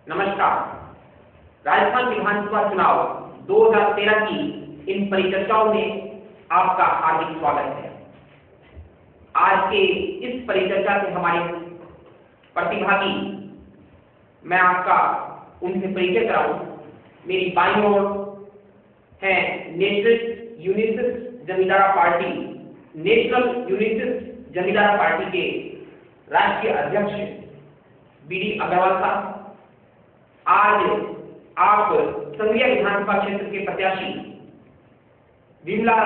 नमस्कार। राजस्थान विधानसभा चुनाव 2013 की इन परिचर्चाओं में आपका हार्दिक स्वागत है। आज के इस परिचर्चा से हमारे प्रतिभागी, मैं आपका उनसे परिचय कराऊं। मेरी बाईं ओर है नेशनल यूनिस्ट जमींदारा पार्टी के राष्ट्रीय अध्यक्ष बीडी अग्रवाल साहब। आज आप संघीय विधानसभा क्षेत्र के प्रत्याशी विमला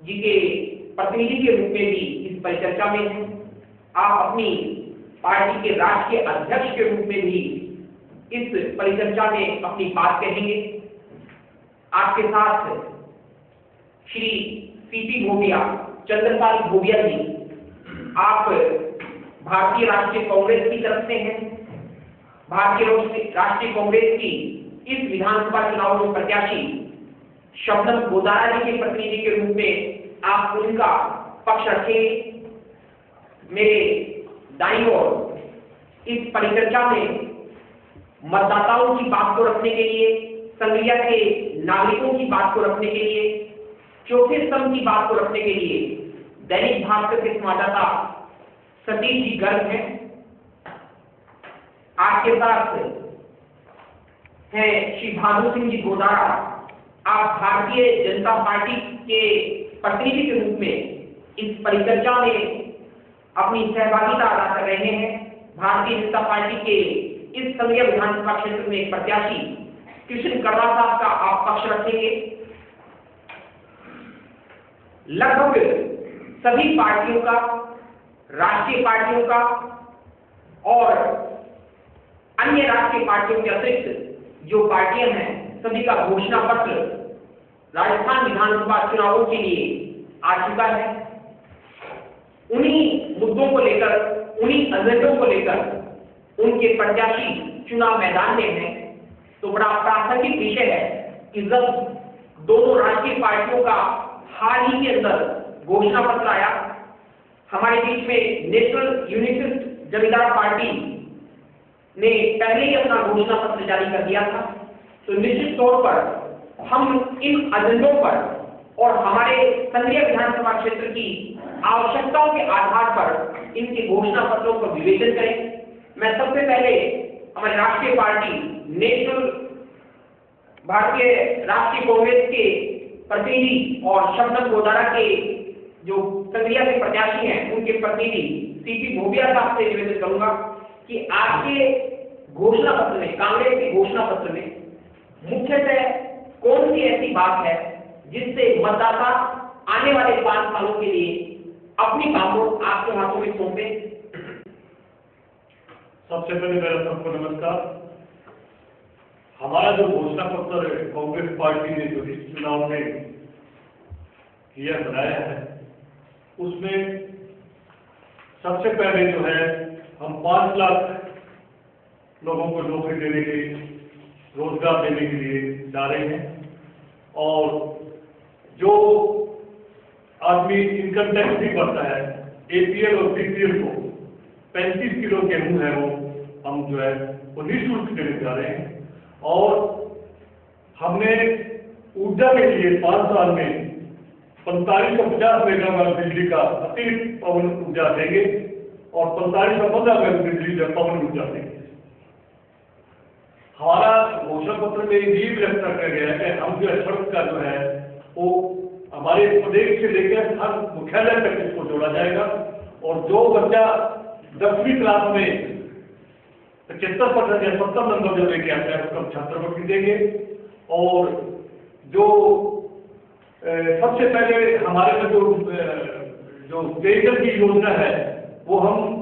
जी के प्रतिनिधि के रूप में भी इस परिचर्चा में हैं। आप अपनी पार्टी के राष्ट्रीय अध्यक्ष के रूप में भी इस परिचर्चा में अपनी बात कहेंगे। आपके साथ श्री सीपी भोबिया, चंद्रपाल भोबिया जी, आप भारतीय राष्ट्रीय कांग्रेस की तरफ से हैं। भारतीय राष्ट्रीय कांग्रेस की इस विधानसभा चुनाव में प्रत्याशी शबनम गोदारा जी के प्रतिनिधि के रूप में आप उनका पक्ष रखेंगे। मेरे दाईं ओर इस परिचर्चा में मतदाताओं की बात को रखने के लिए, संघीय के नागरिकों की बात को रखने के लिए, चौथे स्तंभ की बात को रखने के लिए दैनिक भास्कर के संवाददाता सतीश जी गर्ग हैं। आपके साथ हैं श्री भानु सिंह जी गोदारा। आप भारतीय जनता पार्टी के प्रतिनिधि के रूप में इस परिचर्चा में अपनी सहभागिता अदा कर रहे हैं। भारतीय जनता पार्टी के इस संघीय विधानसभा क्षेत्र में एक प्रत्याशी कृष्ण कर्रा साहब का आप पक्ष रखेंगे। लगभग सभी पार्टियों का, राष्ट्रीय पार्टियों का और अन्य राष्ट्रीय पार्टियों के अतिरिक्त जो पार्टियां हैं, सभी का घोषणा पत्र राजस्थान विधानसभा चुनावों के लिए आ चुका है। उन्हीं मुद्दों को लेकर, उन्हीं एजेंडों को लेकर उनके प्रत्याशी चुनाव मैदान में हैं। तो बड़ा प्रासंगिक विषय है कि जब दोनों राष्ट्रीय पार्टियों का हाल ही के अंदर घोषणा पत्र आया, हमारे बीच में नेशनल यूनिस्ट जमींदार पार्टी ने पहले ही अपना घोषणा पत्र जारी कर दिया था। तो निश्चित तौर पर हम इन एजेंडों पर और हमारे संघीय विधानसभा क्षेत्र की आवश्यकताओं के आधार पर इनके घोषणा पत्रों पर विवेचन करें। मैं सबसे पहले हमारी राष्ट्रीय पार्टी भारतीय राष्ट्रीय कांग्रेस के प्रतिनिधि और शबनम गोदारा के जो संघीय के प्रत्याशी हैं, उनके प्रतिनिधि सीपी भोबिया साहब से निवेदन करूंगा कि आपके घोषणा पत्र में, कांग्रेस के घोषणा पत्र में मुख्यतः कौन सी ऐसी बात है जिससे मतदाता आने वाले 5 सालों के लिए अपनी बातों आपके हाथों में सौंपे। सबसे पहले मेरा सबको नमस्कार। हमारा जो घोषणा पत्र कांग्रेस पार्टी ने जो इस चुनाव में किया बनाया है, उसमें सबसे पहले जो है हम 5 लाख लोगों को नौकरी देने के, रोजगार देने के लिए जा रहे हैं। और जो आदमी इनकम टैक्स भी भरता है, एपीएल और बीपीएल को 35 किलो गेहूं है, वो हम जो है वो निःशुल्क देने जा रहे हैं। और हमने ऊर्जा के लिए 5 साल में 4550 मेगावाट बिजली का अतिरिक्त पवन ऊर्जा देंगे और 4515 मेगावाट बिजली का पवन ऊर्जा देंगे। हमारा घोषणा पत्र में ये व्यक्त रखा गया है कि हम जो सड़क का जो है वो हमारे प्रदेश से लेकर हर मुख्यालय तक इसको जोड़ा जाएगा। और जो बच्चा 10वीं क्लास में 75% या 70 नंबर जो लेके आता है, उसको छात्रवृत्ति देंगे। और जो सबसे पहले हमारे में जो पेयजल की योजना है, वो हम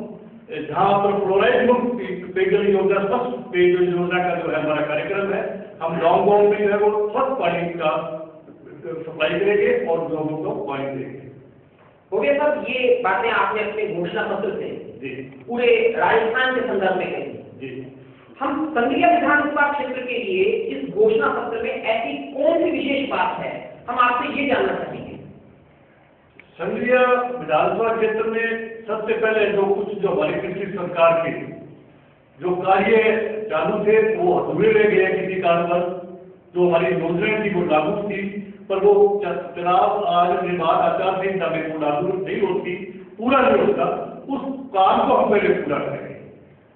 जहाँ पर फ्लोराइड मुक्त पेयजल योजना, स्वच्छ पेयजल योजना का जो है हमारा कार्यक्रम है, हम गाँव में जो है वो स्वच्छ पानी का सप्लाई करेंगे और लोगों को पानी देंगे। हो गया साहब, ये बातें आपने अपने घोषणा पत्र से पूरे राजस्थान के संदर्भ में कही। हम संघीय विधानसभा क्षेत्र के लिए इस घोषणा पत्र में ऐसी कौन सी विशेष बात है, हम आपसे ये जानना चाहेंगे। संघीय विधानसभा क्षेत्र में सबसे पहले जो कुछ जो हमारी कृषि सरकार की जो कार्य चालू थे वो अधूरे रह गए किसी कारणवश। जो हमारी योजनाएं थी वो लागू थी, पर वो चुनाव आने के बाद आचार संहिता में वो लागू नहीं होती, पूरा नहीं होता। उस काम को हम पहले पूरा करेंगे।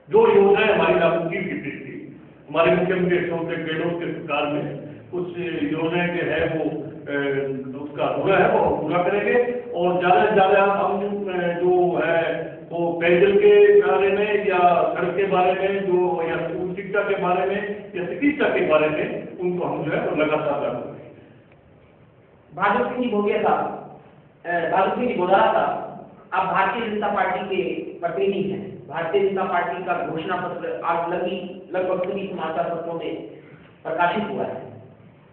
जो योजनाएं हमारी लागू की थी, हमारे मुख्यमंत्री अशोक गहलोत के सरकार में कुछ योजनाएं जो है वो उसका अधूरा है वो पूरा करेंगे। और ज्यादा से ज्यादा हम जो है वो पेयजल के बारे में या सड़क के बारे में जो या स्कूल शिक्षा के बारे में या चिकित्सा के बारे में उनको हम जो है वो लगातार लागू करेंगे। बहादुर सिंह जी भोगिया साहब, बहादुर सिंह जी भोदारा साहब, आप भारतीय जनता पार्टी के प्रतिनिधि हैं। भारतीय जनता पार्टी का घोषणा पत्र आज लगभग सभी समाचार पत्रों में प्रकाशित हुआ है।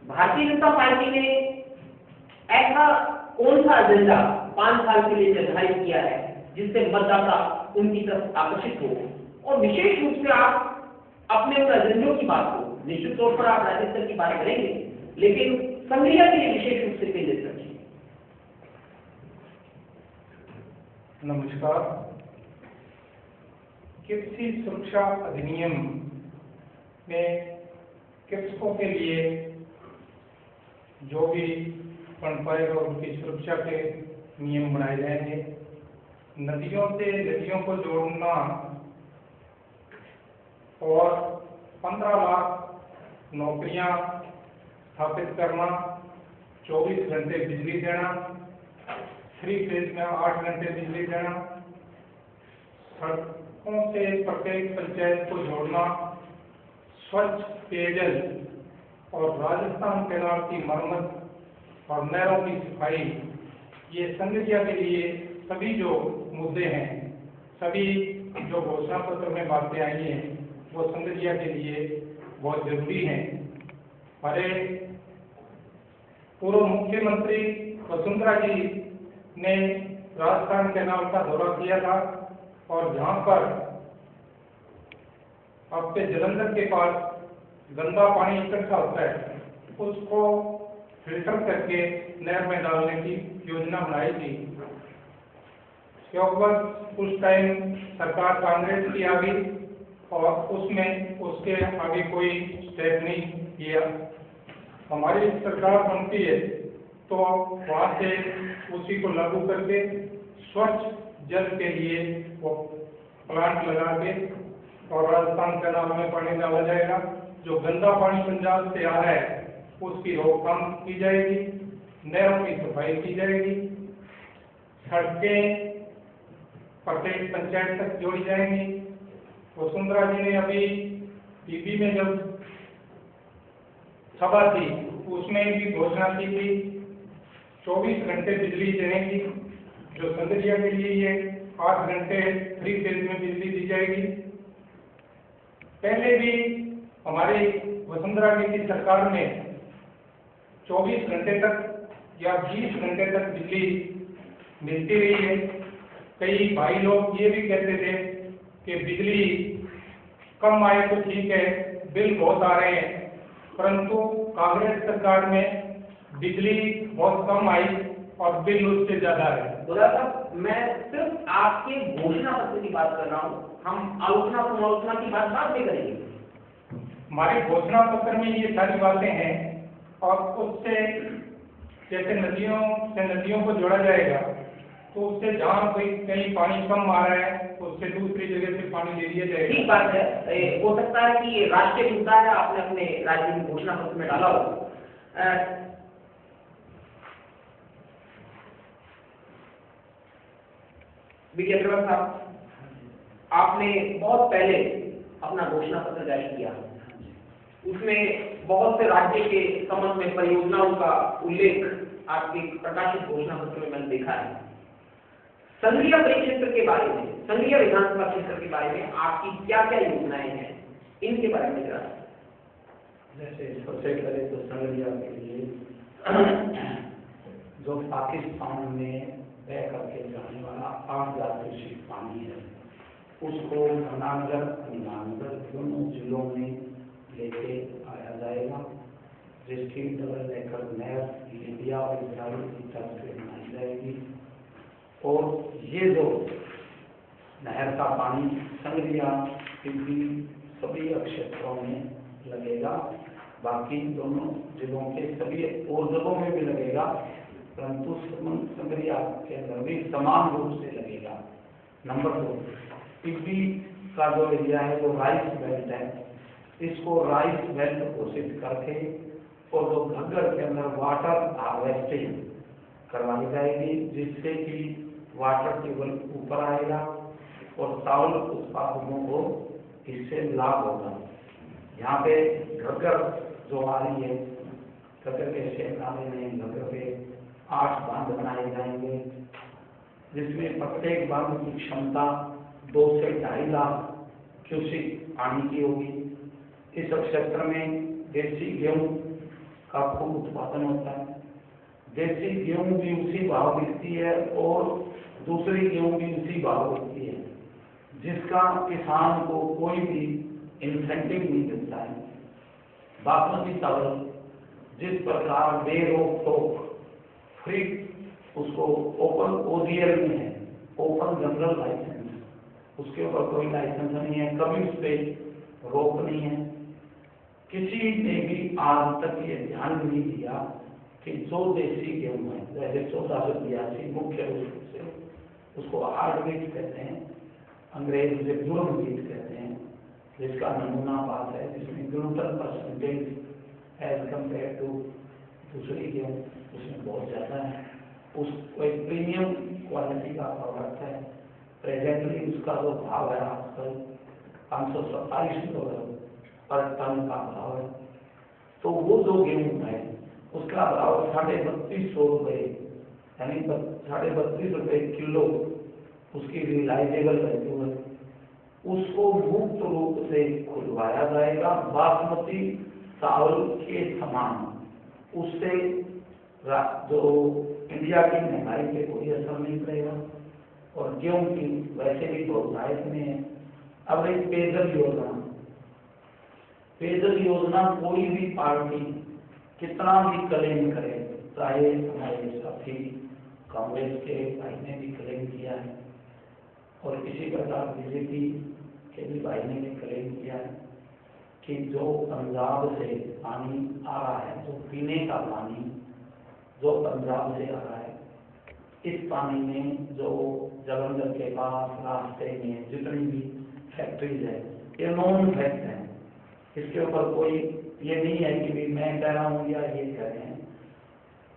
भारतीय जनता पार्टी ने ऐसा कौन सा एजेंडा 5 साल के लिए निर्धारित किया है जिससे मतदाता उनकी तरफ आकर्षित हो? और विशेष रूप से आप अपने उन एजेंडों की बात को, निश्चित तौर पर आप राज्य स्तर की बात करेंगे, लेकिन संग्रिया के लिए विशेष रूप से केंद्रित रखिए। नमस्कार। कृषि सुरक्षा अधिनियम में कृषकों के लिए जो भी फंड पाएगा उनकी सुरक्षा के नियम बनाए जाएंगे। नदियों से नदियों को जोड़ना और 15 लाख नौकरियां स्थापित करना, 24 घंटे बिजली देना, 3 फेज में 8 घंटे बिजली देना, सड़कों से प्रत्येक पंचायत को जोड़ना, स्वच्छ पेयजल और राजस्थान कैनाल की मरम्मत और नहरों की सफाई, ये संघीय के लिए सभी जो मुद्दे हैं, सभी जो घोषणा पत्र में बातें आई हैं, वो संघीय के लिए बहुत जरूरी हैं। हमारे पूर्व मुख्यमंत्री वसुंधरा जी ने राजस्थान कैनाल का दौरा किया था और जहाँ पर आपके जलंधर के पास गंदा पानी इकट्ठा होता है उसको फिल्टर करके नहर में डालने की योजना बनाई थी। क्योंकि उस टाइम सरकार कांग्रेस की आ गई और उसमें उसके आगे कोई स्टेप नहीं किया। हमारी सरकार बनती है तो वहाँ से उसी को लागू करके स्वच्छ जल के लिए वो प्लांट लगा के और राजस्थान कैनाल में पानी डाला जाएगा। जो गंदा पानी पंजाब से आ रहा है उसकी रोकथाम की जाएगी, नहरों की सफाई की जाएगी, सड़कें प्रत्येक पंचायत तक जोड़ी जाएंगी। वसुंधरा जी ने अभी टीवी में जब सभा थी उसमें भी घोषणा की थी 24 घंटे बिजली देंगी। जो संघीय के लिए ये 8 घंटे 3 फेज में बिजली दी जाएगी। पहले भी हमारी वसुंधरा जी की सरकार में 24 घंटे तक या 20 घंटे तक बिजली मिलती रही है। कई भाई लोग ये भी कहते थे कि बिजली कम आए तो ठीक है, बिल बहुत आ रहे हैं, परंतु कांग्रेस सरकार में बिजली बहुत कम आई और बिल उससे ज्यादा है। साहब, मैं सिर्फ आपके घोषणा पत्र की बात कर रहा हूँ, हम आलोचना समालोचना की बात बाद में करेंगे। हमारे घोषणा पत्र में ये सारी बातें हैं और उससे जैसे नदियों को जोड़ा जाएगा तो उससे जहाँ कोई कहीं पानी कम आ रहा है उससे दूसरी जगह से पानी ले लिया जाएगा। ठीक बात है। हो सकता है कि ये राष्ट्रीय मुद्दा है, आपने अपने राज्य में घोषणा पत्र में डाला हो। विजय अग्रवाल साहब, आपने बहुत पहले अपना घोषणा पत्र जारी किया, उसमें बहुत से राज्य के संबंध में परियोजनाओं का उल्लेख आपके प्रकाशित घोषणा पत्र में मैंने देखा है। संघीय परिक्षेत्र के बारे में, संघीय विधानसभा क्षेत्र के बारे में आपकी क्या क्या योजनाएं हैं, इनके बारे में जरा। जैसे सबसे पहले तो संघीय के लिए जो पाकिस्तान में बह करके जाने वाला 8,000 क्यूसेक पानी है उसको धनानगर नानगर दोनों जिलों में लेके आया जाएगा, जिसकी डबल डेकर नहर लिबिया और इजराइल की तरफ से बनाई जाएगी। और ये जो नहर का पानी संग्रिया टिब्बी सभी क्षेत्रों में लगेगा। बाकी दोनों जिलों के सभी और जगहों में भी लगेगा, परंतु संग्रिया के अंदर भी समान रूप से लगेगा। नंबर 2, टिब्बी का जो एरिया है वो राइस बेल्ट है, इसको राइस बेल्ट घोषित करके और जो घग्गर के अंदर वाटर हार्वेस्टिंग करवाई जाएगी, जिससे कि वाटर टेबल ऊपर आएगा और चावल उत्पादकों को इससे लाभ होगा। यहाँ पे घग्गर जो आ रही है, घग्गर के शेप नाले में घग्गर पे 8 बांध बनाए जाएंगे, जिसमें प्रत्येक बांध की क्षमता 2 से 2.5 लाख क्यूसेक पानी की होगी। इस क्षेत्र में देसी गेहूं का खूब उत्पादन होता है। देसी गेहूं भी उसी भाव बिकती है और दूसरी गेहूं भी उसी भाव बिकती है, जिसका किसान को कोई भी इंसेंटिव नहीं मिलता है। बासमती चावल जिस प्रकार बेरोक टोक फ्री उसको ओपन OGL में है, ओपन जनरल लाइसेंस, उसके ऊपर कोई लाइसेंस नहीं है, कभी उस पर रोक नहीं है। किसी ने भी आज तक ये ध्यान नहीं दिया कि जो देसी गेहूं है, जैसे 1482 मुख्य रूप से उसको हार्ड व्हीट कहते हैं, अंग्रेज से प्योर व्हीट कहते हैं, जिसका नमूना पास है, जिसमें gluten percentage as compare to दूसरी गेहूं उसमें बहुत ज़्यादा है। उसको एक प्रीमियम क्वालिटी का प्रोडक्ट है। प्रेजेंटली उसका जो भाव है आजकल $527 पर टन का भाव है। तो वो जो गेहूं है उसका भाव 3250 रुपये, यानी 32.5 रुपये किलो उसकी रिलाइजेबल वैल्यू है। उसको मुक्त रूप से खुलवाया जाएगा बासमती चावल के समान। उससे जो इंडिया की महंगाई पे कोई असर नहीं पड़ेगा और गेहूं की वैसे भी बहुतायत में है। अब एक पेयजल योजना कोई भी पार्टी कितना भी क्लेम करे, चाहे हमारे साथी कांग्रेस के भाई ने भी क्लेम किया है और इसी प्रकार बीजेपी के भी भाई ने भी क्लेम किया है कि जो पंजाब से पानी आ रहा है, जो पीने का पानी जो पंजाब से आ रहा है, इस पानी में जो जालंधर के पास रास्ते में जितनी भी फैक्ट्रीज है ये नॉन फैक्ट है। इसके ऊपर कोई ये नहीं है कि भी मैं कह रहा हूँ या ये कह रहे हैं।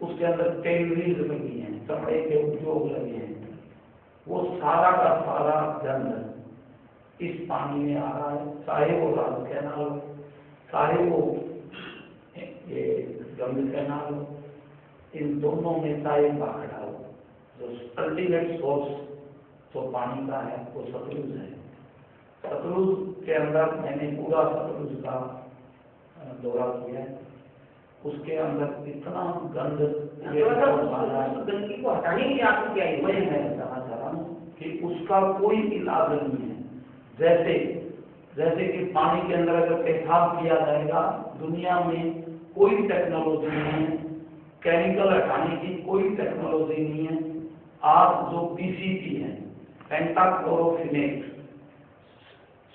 उसके अंदर टेलरीज लगी हैं, चमड़े के उद्योग लगे हैं, वो सारा का सारा गंद इस पानी में आ रहा है, चाहे वो राज कैनाल हो, चाहे वो ये गंद कैनाल हो, इन दोनों में चाहे बाखड़ा हो। जो अल्टीमेट सोर्स जो पानी का है वो सतलुज है। सतलुज के अंदर मैंने पूरा सतलुज का दौरा किया है, उसके अंदर इतना गंद गंदगी को हटाने के लिए आपको क्या वही मैं बताना चाह रहा हूँ कि उसका कोई इलाज नहीं है। जैसे कि पानी के अंदर अगर पेशाब किया जाएगा, दुनिया में कोई टेक्नोलॉजी नहीं है, केमिकल हटाने की कोई टेक्नोलॉजी नहीं है। आज जो PCP है, पेंटाक्लोरोफिनेट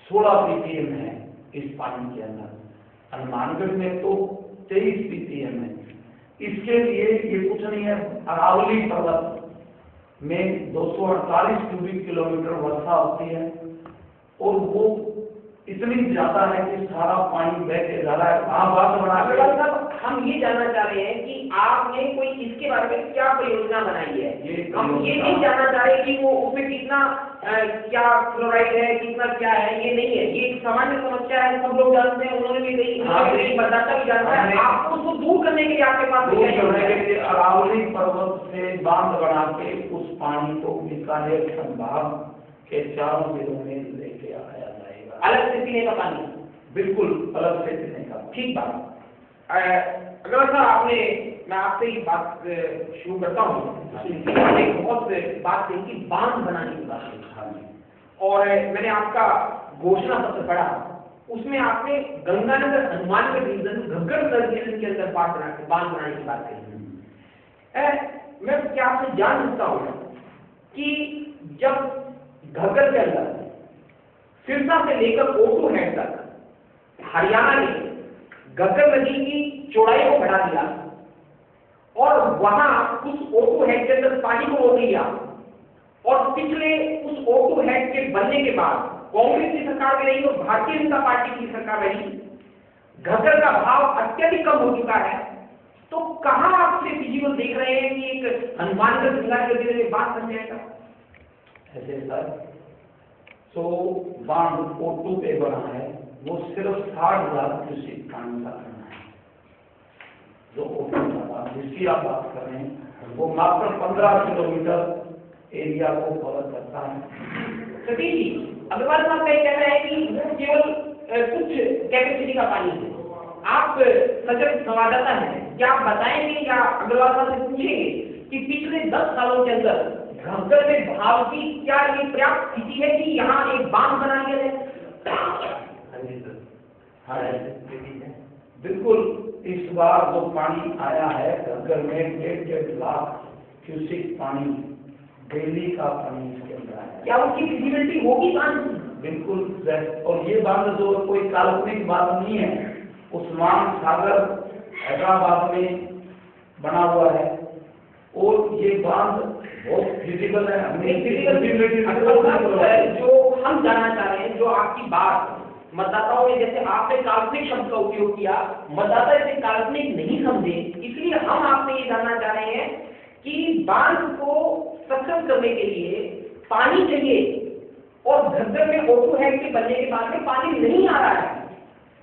16 ppm है इस पानी के अंदर, हनुमानगढ़ में तो 23 ppm है। इसके लिए ये कुछ नहीं है, अरावली पर्वत में 248 क्यूबिक किलोमीटर वर्षा होती है और वो इतनी ज्यादा है कि सारा पानी बह के जा रहा है। बात बना हम ये जानना चाह रहे हैं कि आपने कोई इसके बारे में क्या परियोजना बनाई है। हम ये नहीं जानना चाह रहे कि वो उसमें कितना क्या फ्लोराइड है, कितना क्या है, ये नहीं है। ये एक सामान्य समस्या है, सब लोग जानते हैं, उन्होंने भी कही, मतदाता भी जानता है। आपको उसको दूर करने के लिए आपके पास अरावली पर्वत से बांध बना के उस पानी को बीकानेर संभाग के चारों जिलों में लेके आया जाएगा। अलग से पीने का पानी, बिल्कुल अलग से पीने का। ठीक बात। अगर सर आपने, मैं आपसे ही बात शुरू करता हूँ, बहुत बात कही कि बांध बनाने की बात है, और मैंने आपका घोषणा पत्र पढ़ा, उसमें आपने गंगानगर हनुमानगढ़ रीजन घग्गर रीजन के अंदर बांध बनाने की बात कही। मैं क्या आपसे जान सकता हूँ कि जब घग्गर के अंदर सिरसा से लेकर ओटू हेड तक हरियाणा ने घग्गर नदी की चौड़ाई को बढ़ा दिया और वहां उस ओटू हेड के अंदर पानी को रोक लिया। और पिछले उस ओटू हेड के बनने के बाद कांग्रेस की सरकार में रही और भारतीय जनता पार्टी की सरकार रही, घग्गर का भाव अत्यधिक कम हो चुका है। तो कहां आप से फिजिबल देख रहे हैं कि एक हनुमानगढ़ जिला के जिले में बात बन जाएगा? ऐसे सर, तो बांध ओटू पे बना है, वो सिर्फ 60,000 क्यूसेक पानी का करना है। जो ओटू का बांध जिसकी आप बात कर रहे हैं, वो मात्र 15 किलोमीटर एरिया को कवर करता है। सतीश जी, अग्रवाल साहब का कहना है कि वो केवल कुछ कैपेसिटी का पानी है। आप सजग संवाददाता हैं, क्या आप बताएंगे या अग्रवाल साहब से पूछेंगे कि पिछले 10 सालों के अंदर घग्गर में भाव की क्या ये पर्याप्त स्थिति है कि यहाँ एक बांध बना लिया जाए? हाँ, बिल्कुल। इस बार जो पानी आया है घग्गर में 1.5 लाख क्यूसेक पानी डेली का पानी इसके अंदर आया। क्या उसकी फिजिबिलिटी होगी बांध? बिल्कुल। और ये बांध जो कोई काल्पनिक बात नहीं है, उस्मान सागर हैदराबाद में बना हुआ है और ये बांध बहुत फिजिबल है। जो हम जानना चाह रहे हैं, जो आपकी बात मतदाताओं ने, जैसे आपने काल्पनिक शब्द का उपयोग किया, मतदाता इसे काल्पनिक नहीं समझे, इसलिए हम आपसे ये जानना चाह रहे हैं कि बांध को सक्षम करने के लिए पानी चाहिए और घग्गर में ओटू हेड के बनने के बाद में पानी नहीं आ रहा है,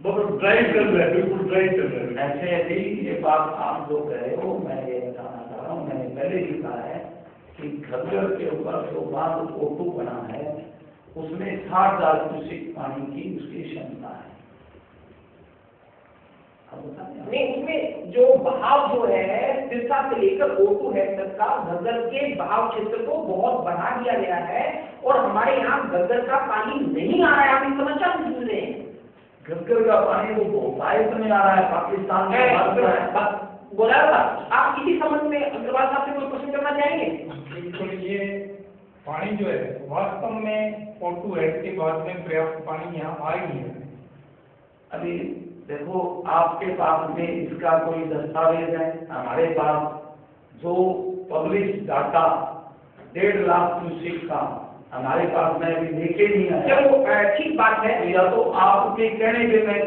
बहुत ड्राई चल रहा है, बिल्कुल ड्राई चल रहा है। ऐसे भी ये बात आप जो कह रहे हो, मैं ये बताना चाह रहा हूँ, मैंने पहले ही कहा है कि घग्गर के ऊपर जो बांध ओटू बना है उसमें 60,000 क्यूसेक पानी की उसकी क्षमता है। नहीं, उसमें जो बहाव जो है सिरसा से लेकर ओटू हेड तक का घग्गर के बहाव क्षेत्र को बहुत बढ़ा दिया गया है और हमारे यहाँ घग्गर का पानी नहीं आ रहा है। आप इस समस्या को सुन रहे हैं? घग्गर का पानी वो बहुतायत में आ रहा है, पाकिस्तान में। बोला आप इसी संबंध में अग्रवाल साहब से कोई क्वेश्चन करना चाहेंगे? बिल्कुल। ये पानी जो है वास्तव में ओटू हेड के बाद में पर्याप्त पानी यहाँ आ ही है। अभी देखो, आपके पास में इसका कोई दस्तावेज है? हमारे पास जो पब्लिश डाटा 1.5 लाख क्यूसेक का हमारे पास में अभी देखे नहीं है। चलो ठीक बात है, या तो आपके कहने के मैं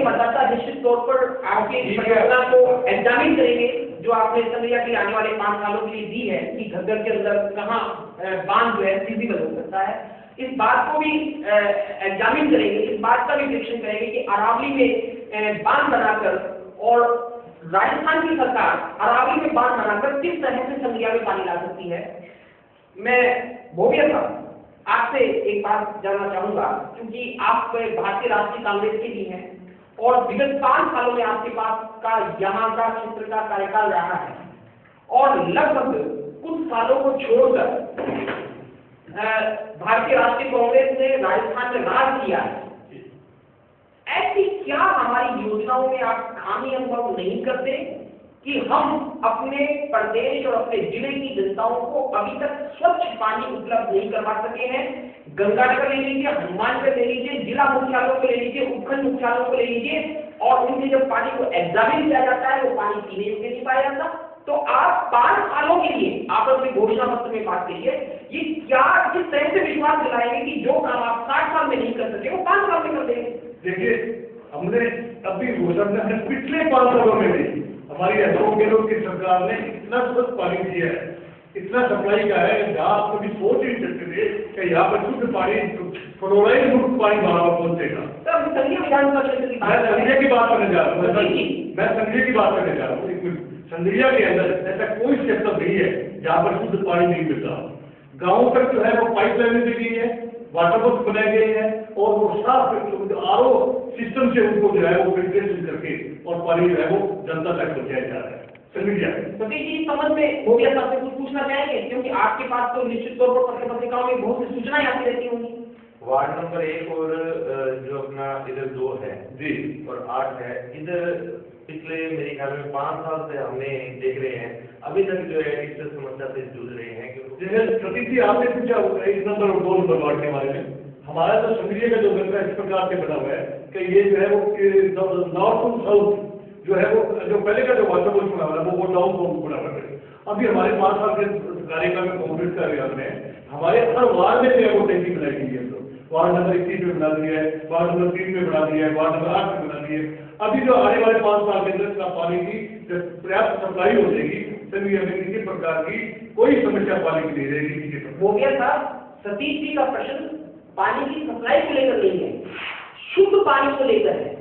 मतदाता निश्चित तौर पर आपके परियोजना को एग्जामिन करेंगे जो आपने संध्या के आने वाले 5 सालों के लिए दी है कि घग्गर के अंदर कहाँ बांध जो है फिजिबल हो सकता है। इस बात को भी एग्जामिन करेंगे, इस बात का भी निरीक्षण करेंगे कि अरावली में बांध बनाकर और राजस्थान की सरकार अरावली में बांध बनाकर किस तरह से संध्या में पानी ला सकती है। मैं भोविया साहब आपसे एक बात जानना चाहूंगा, क्योंकि आप भारतीय राष्ट्रीय कांग्रेस के भी हैं और विगत 5 सालों में आपके पास का यहाँ का क्षेत्र का कार्यकाल रहा है और लगभग कुछ सालों को छोड़कर भारतीय राष्ट्रीय कांग्रेस ने राजस्थान में राज किया है। ऐसी क्या हमारी योजनाओं में आप खामी अनुभव नहीं करते कि हम अपने प्रदेश और अपने जिले की जनताओं को अभी तक स्वच्छ पानी उपलब्ध नहीं करवा सके हैं? गंगानगर ले लीजिए, हनुमानगढ़ ले लीजिए, जिला मुख्यालयों को ले लीजिए, उपखंड मुख्यालयों को ले लीजिए और उनके जब पानी को एग्जामिन किया जाता है वो पानी पीने योग्य नहीं पाया जाता। तो आप 5 सालों के लिए आप अपने घोषणा पत्र में बात करिए, ये क्या किस तरह से विश्वास दिलाएंगे कि जो काम आप 60 साल में नहीं कर सके वो 5 साल में कर देंगे? देखिए, हमने अभी घोषणा पिछले 5 सालों में नहीं, हमारी अशोक गहलोत की सरकार ने इतना स्वच्छ पानी दिया है, इतना सप्लाई का है, जहाँ आप कभी सोच ही नहीं सकते थे कि यहाँ पर शुद्ध पानी फ्लोराइड मुक्त पानी बाहर पहुंचेगा। संघीय विधानसभा क्षेत्र की मैं संघीय की बात करने जा रहा हूँ, मैं संघीय की बात करने जा रहा हूँ। संघीय के अंदर ऐसा कोई सेक्टर नहीं है जहाँ पर शुद्ध पानी नहीं मिलता। गाँव तक जो है वो पाइपलाइन दी गई है, वाटर वर्क बनाए गए हैं और वो साफ आरओ सिस्टम से उनको जो है वो फिल्ट्रेशन करके और पानी जो है वो जनता तक पहुंचाया जा रहा है। सतीश जी, इस संबंध में भोविया साहब से कुछ पूछना चाहेंगे, क्योंकि आपके पास तो निश्चित तौर पर पत्र पत्रिकाओं में बहुत सी सूचनाएं आती रहती होंगी। वार्ड नंबर 1 और जो अपना इधर 2 है जी और 8 है, इधर पिछले मेरे ख्याल में 5 साल से हमने देख रहे हैं, अभी तक जो है इस समस्या से जूझ रहे हैं कि जैसे सतीश आपने पूछा 1 नंबर और 2 नंबर वार्ड के बारे में, हमारा तो सक्रिय का जो गंगा इस प्रकार से बना हुआ है कि ये जो है वो नॉर्थ टू साउथ जो है वो जो पहले का जो वाटर बोर्ड बना हुआ है वो डाउन साउथ बना हुआ है। अभी हमारे 5 साल के कार्यकाल में कांग्रेस कार्यकाल में हमारे हर वार्ड में जो है वो टैंकी बनाई गई है। वार्ड नंबर 21 में बना दिया है, वार्ड नंबर 3 में बना दिया है, वार्ड नंबर 8 में बना दिया है। अभी जो आने वाले 5 साल के अंदर पानी की पर्याप्त सप्लाई हो जाएगी, तभी हमें किसी प्रकार की कोई समस्या पानी की नहीं रहेगी। हो गया साहब, सतीश जी का प्रश्न पानी की सप्लाई को लेकर नहीं है, शुद्ध पानी को लेकर है।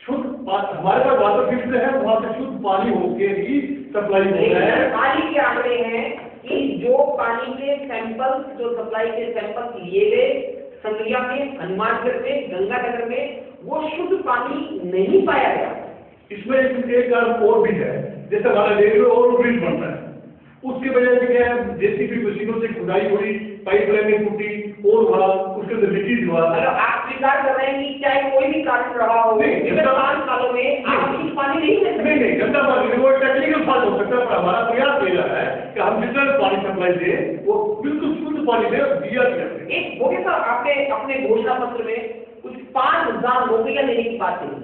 शुद्ध हमारे पास वाटर फिल्टर है, वहां से शुद्ध पानी होकर ही सप्लाई हो रहा है। पानी के आंकड़े हैं कि जो पानी के सैंपल, जो सप्लाई के सैंपल लिए गए संगरिया में, हनुमानगढ़ में, गंगानगर में, वो शुद्ध पानी नहीं पाया गया। इसमें एक कारण और भी है, जैसे हमारा रेलवे ओवर ब्रिज बनता है, उसकी वजह से क्या है, जेसीबी मशीनों से खुदाई हुई, पाइपलाइनें टूटी और हुआ, उसके अंदर लीकेज हुआ। आप स्वीकार कर रहे हैं कि चाहे कोई भी कारण रहा हो, 5 सालों में आप शुद्ध पानी नहीं दे सकते। नहीं, गंदा पानी वो टेक्निकल फॉल्ट हो सकता है, पर हमारा प्रयास ये रहा है कि हम जितना पानी सप्लाई दें वो बिल्कुल शुद्ध पानी दें और दिया जाए। एक बोले साहब, आपने अपने घोषणा पत्र में कुछ 5,000 नौकरियां देने की बात कही,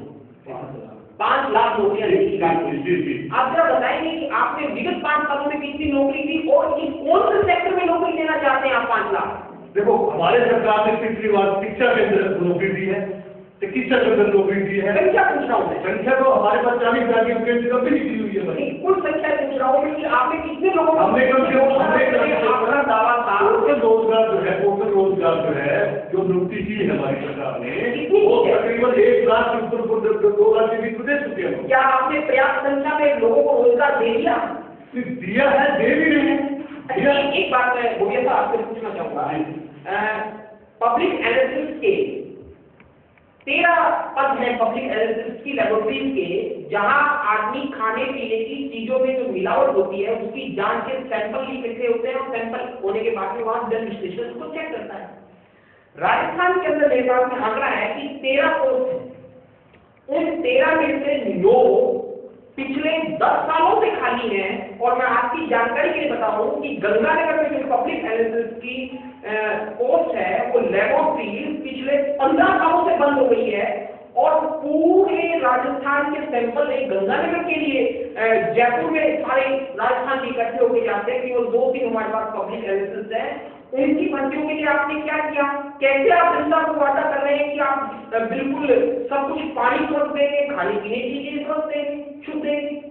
5 लाख नौकरियां देने की बात कही। आप जरा बताएंगे कि आपने विगत 5 सालों में कितनी नौकरी दी और इस कौन से सेक्टर में नौकरी देना चाहते हैं आप 5 लाख? देखो, हमारे सरकार ने पिछली बार शिक्षा के अंदर नौकरी दी है, चिकित्सा के अंदर नौकरी दी है। संख्या पूछ रहा हूँ मैं, संख्या तो हमारे पास 40,000 की कभी निकली हुई है। कुल संख्या पूछ रहा हूँ कि आपने कितने लोगों को हमने आपका दावा था टोटल रोजगार जो है, टोटल रोजगार जो है जो नियुक्ति की है हमारी सरकार ने, वो तकरीबन 1 लाख के ऊपर 2 लाख के बीच में दे चुके हैं। क्या आपने पर्याप्त संख्या में लोगों को रोजगार दे दिया? दिया है, दे भी रहे हैं। एक बात मैं भोगिया साहब आपसे पूछना चाहूंगा, पब्लिक एनालिसिस के 13 पद हैं, पब्लिक एनालिसिस की लेबोरेटरीज के, जहां आदमी खाने पीने की चीजों में जो मिलावट होती है उसकी जांच के सैंपल इकट्ठे होते हैं और सैंपल होने के बाद में वहां जल विश्लेषण उसको चेक करता है। राजस्थान के अंदर मेरे पास में आंकड़ा है कि 13 पोस्ट है, उन 13 में से 9 पिछले 10 सालों से खाली हैं। और मैं आपकी जानकारी के लिए बताऊं कि गंगानगर में जो पब्लिक एनालिसिस की पोस्ट है वो लेबोरेटरी पिछले 15 सालों से बंद हो गई है और पूरे राजस्थान के सैंपल एक गंगानगर के लिए जयपुर में सारे राजस्थान के इकट्ठे होकर जाते हैं कि वो 2-3 हमारे पास पब्लिक एनालिसिस है। उनकी भर्तियों के लिए आपने क्या किया? कैसे आप जनता को वादा कर रहे हैं कि आप बिल्कुल सब कुछ पानी स्वस्थ देंगे, खाने पीने की चीजें स्वस्थ देंगे, शुद्ध देंगे?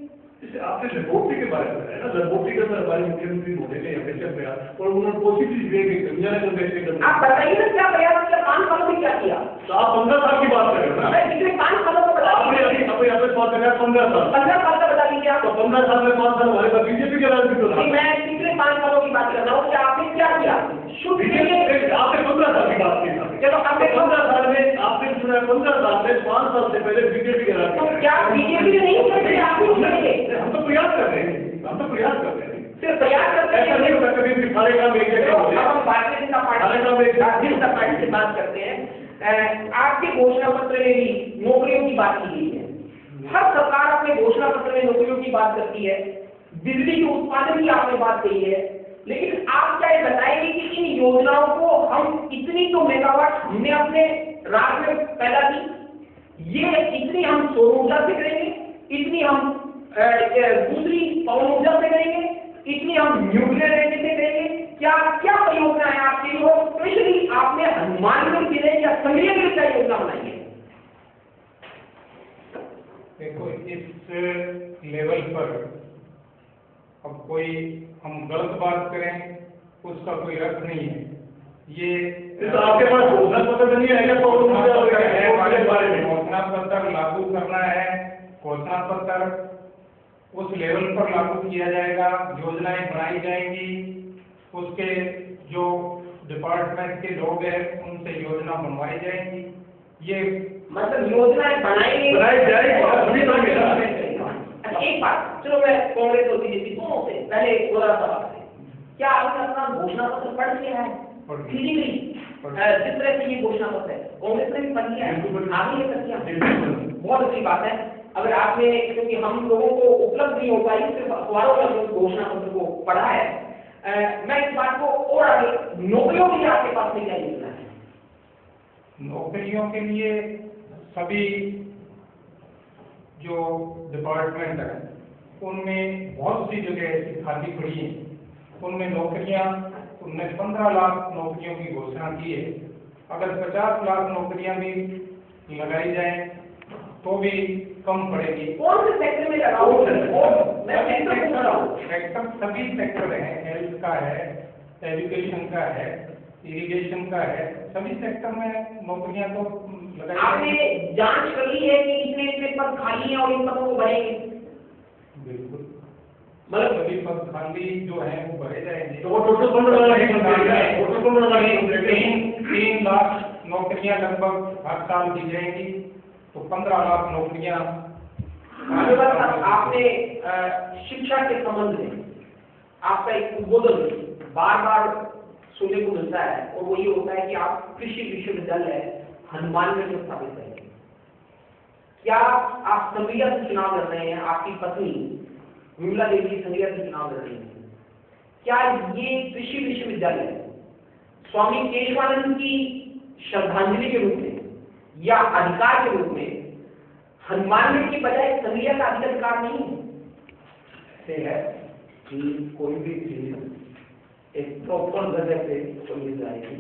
आपने लेबोरेटरी के बारे में बताया ना, लेबोरेटरी के अंदर हमारे मुख्यमंत्री मोदी ने हमेशा किया और उन्होंने कोशिश भी की कि गंगानगर में आप बताइए ना क्या प्रयास किया, 5 सालों में क्या किया? तो आप 15 साल की बात कर रहे हो ना? मैं पिछले 5 सालों को बता आपने अभी बात कर 15 साल 15 साल का बता दीजिए आप। तो 15 साल में 5 साल हमारे पास बीजेपी के राजनीति को था। मैं पिछले 5 सालों की बात कर रहा हूँ कि आपने क्या किया शुद्ध के लिए? आपने 15 साल की बात की। चलो आपने 15 साल में आपने सुना 15 साल में 5 साल से पहले बीजेपी के राजनीति। तो क्या बीजेपी ने नहीं किया? आपने किए? हम तो प्रयास कर रहे हैं, हम तो प्रयास कर रहे हैं। सिर्फ प्रयास करते हैं, ऐसा नहीं होता कभी भी सारे काम एक जगह होते हैं। अब हम भारतीय जनता पार्टी से बात करते हैं। आपके घोषणा पत्र में भी नौकरियों की बात की गई है। हर सरकार अपने घोषणा पत्र में नौकरियों की बात करती है, बिजली के उत्पादन की आपने बात कही है, लेकिन आप क्या ये बताएंगे कि इन योजनाओं को हम इतनी तो मेगावाट हमने अपने राज्य में पैदा की, ये इतनी हम सौर ऊर्जा से करेंगे, इतनी हम दूसरी पवन ऊर्जा से करेंगे, इतनी हम न्यूक्लियर एनर्जी से करेंगे, क्या क्या परियोजना है आपकी जो स्पेशली आपने हनुमानगढ़ जिले या संगरिया में क्या योजना बनाई है? देखो, इस लेवल पर अब कोई हम गलत बात करें उसका कोई अर्थ नहीं है। ये तो आपके पास घोषणा पत्र नहीं है क्या? घोषणा पत्र लागू करना है, घोषणा पत्र उस लेवल पर लागू किया जाएगा, योजनाएं बनाई जाएंगी, उसके जो डिपार्टमेंट के लोग हैं उनसे योजना बनवाई जाएंगी। ये मतलब योजनाएं बनाई जाएगी। एक बात, चलो मैं कांग्रेस और बीजेपी दोनों से पहले बोला था, क्या आपने अपना घोषणा पत्र पढ़ लिया है? फिजिकली जिस तरह से ये घोषणा पत्र है कांग्रेस ने भी पढ़ लिया है, आगे ये कर दिया। बहुत अच्छी बात है। अगर आपने, क्योंकि हम लोगों को उपलब्ध नहीं हो पाई, सिर्फ अखबारों में घोषणा पत्र को पढ़ा है, मैं इस बात को और आगे, नौकरियों के लिए आपके पास में क्या योजना है? नौकरियों के लिए सभी जो डिपार्टमेंट है उनमें बहुत सी जगह ऐसी खाली पड़ी है, उनमें नौकरियां, उनने 15 लाख नौकरियों की घोषणा की है। अगर 50 लाख नौकरियां भी लगाई जाए तो भी कम पड़ेगी। कौन से सेक्टर में लगाओ? सेक्टर सभी सेक्टर है, हेल्थ का है, एजुकेशन का है, इरिगेशन का है, सभी सेक्टर में नौकरियां तो लगाई। आपने जांच कर ली है कि इतने पद खाली हैं और इन पदों को भरेंगे? बिल्कुल, मतलब सभी पद खाली जो है वो भरे जाएंगे। तो वो टोटल 15 लाख ही टोटल 15 लाख 3 लाख नौकरियां लगभग हर साल दी जाएंगी, तो 15 लाख नौकरियां। आपने शिक्षा के संबंध में आपका एक उद्बोधन बार बार सुनने को मिलता है और वो ये होता है कि आप कृषि विश्वविद्यालय हनुमान में स्थापित करेंगे। क्या आप संविदा से चुनाव लड़ रहे हैं? आपकी पत्नी विमला देवी संविदा से चुनाव लड़ रही है। क्या ये कृषि विश्वविद्यालय स्वामी केशवानंद की श्रद्धांजलि के रूप में या अधिकार के रूप में हनुमानगढ़ की बजाय संविदा का अधिकार नहीं से है कि कोई भी चीज एक प्रॉपर जगह पे चली जाएगी।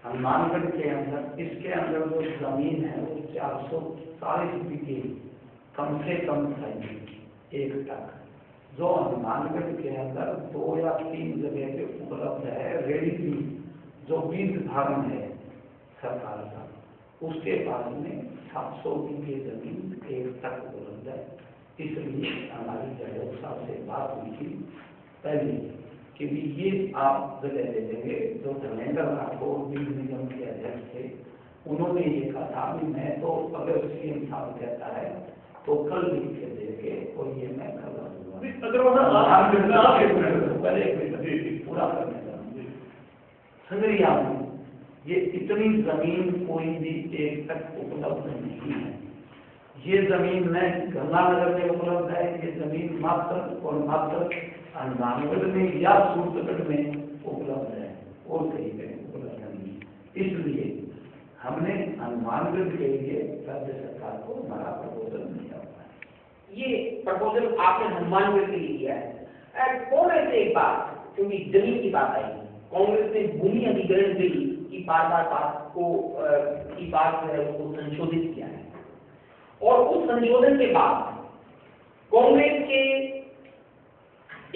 हनुमानगढ़ के अंदर, इसके अंदर जो जमीन है वो 440 बीघे कम से कम चाहिए एक तक, जो हनुमानगढ़ के अंदर 2 या 3 जगह पे उपलब्ध है। रेडी की जो बीज धारण है सरकार का, उसके पास में 700 बीघे जमीन एक तक उपलब्ध है। इसलिए हमारी जयदेव साहब से बात हुई थी पहले कि भी ये आप जगह दे देंगे। जो धर्मेंद्र राठौर बीज निगम के अध्यक्ष थे, उन्होंने ये कहा था कि मैं तो अगर सीएम साहब कहता है तो कल लिख के देंगे और ये मैं करवा दूंगा। पूरा करने का संग्रिया में ये इतनी जमीन कोई भी एक तक उपलब्ध नहीं है। ये जमीन न गंगानगर में उपलब्ध है, ये जमीन मात्र और मात्र हनुमानगढ़ में या सूरतगढ़ में उपलब्ध है और कहीं पे उपलब्ध नहीं है। इसलिए हमने हनुमानगढ़ के लिए राज्य सरकार को हमारा प्रपोजल दिया हुआ है। ये प्रपोजल आपने हनुमानगढ़ के लिए दिया है। कांग्रेस से एक बात, क्योंकि जमीन की बात आई, कांग्रेस ने भूमि अधिग्रहण बिल की बार बात जो है उसको संशोधित किया है और उस संशोधन के बाद कांग्रेस के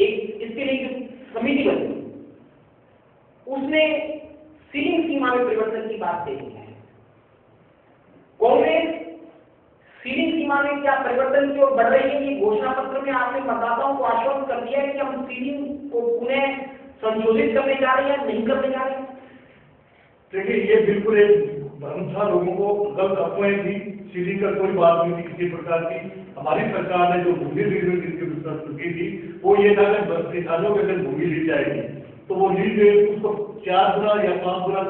एक इसके लिए जो समिति बनी उसने सीलिंग सीमा में परिवर्तन की बात कही है। कांग्रेस सीलिंग सीमा में क्या परिवर्तन की ओर बढ़ रही है? ये घोषणा पत्र में आपने मतदाताओं को आश्वस्त कर दिया है कि हम सीलिंग को पुनः संशोधित करने जा रहे हैं या नहीं करने जा रहे हैं? देखिए, ये बिल्कुल एक भ्रम था, लोगों को गलत अफवाहें थी। सीलिंग का कोई बात नहीं थी किसी प्रकार की। हमारी सरकार ने जो भूमि अधिग्रहण की थी वो ये था कि किसानों के अंदर भूमि ली जाएगी तो वो ली गई, उसको 4 गुना या 5 गुना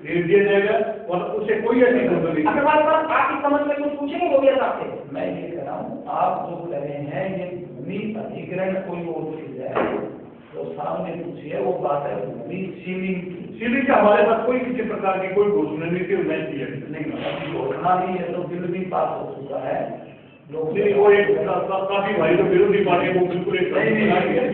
रेट दिया जाएगा और उससे कोई ऐसी गड़बड़ नहीं। अग्रवाल साहब, आप इस समझ में कुछ पूछेंगे गोविया साहब से? मैं ये कह रहा हूँ, आप जो कह रहे हैं ये भूमि अधिग्रहण कोई और चीज है, जो सामने पूछी है वो बात है भूमि सीलिंग का हमारे पास कोई किसी प्रकार की कोई घोषणा नहीं थी, नहीं घोषणा नहीं है तो बिल भी पास हो चुका है। लोग वो एक काफी भाई तो विरोधी पार्टी वो बिल्कुल एक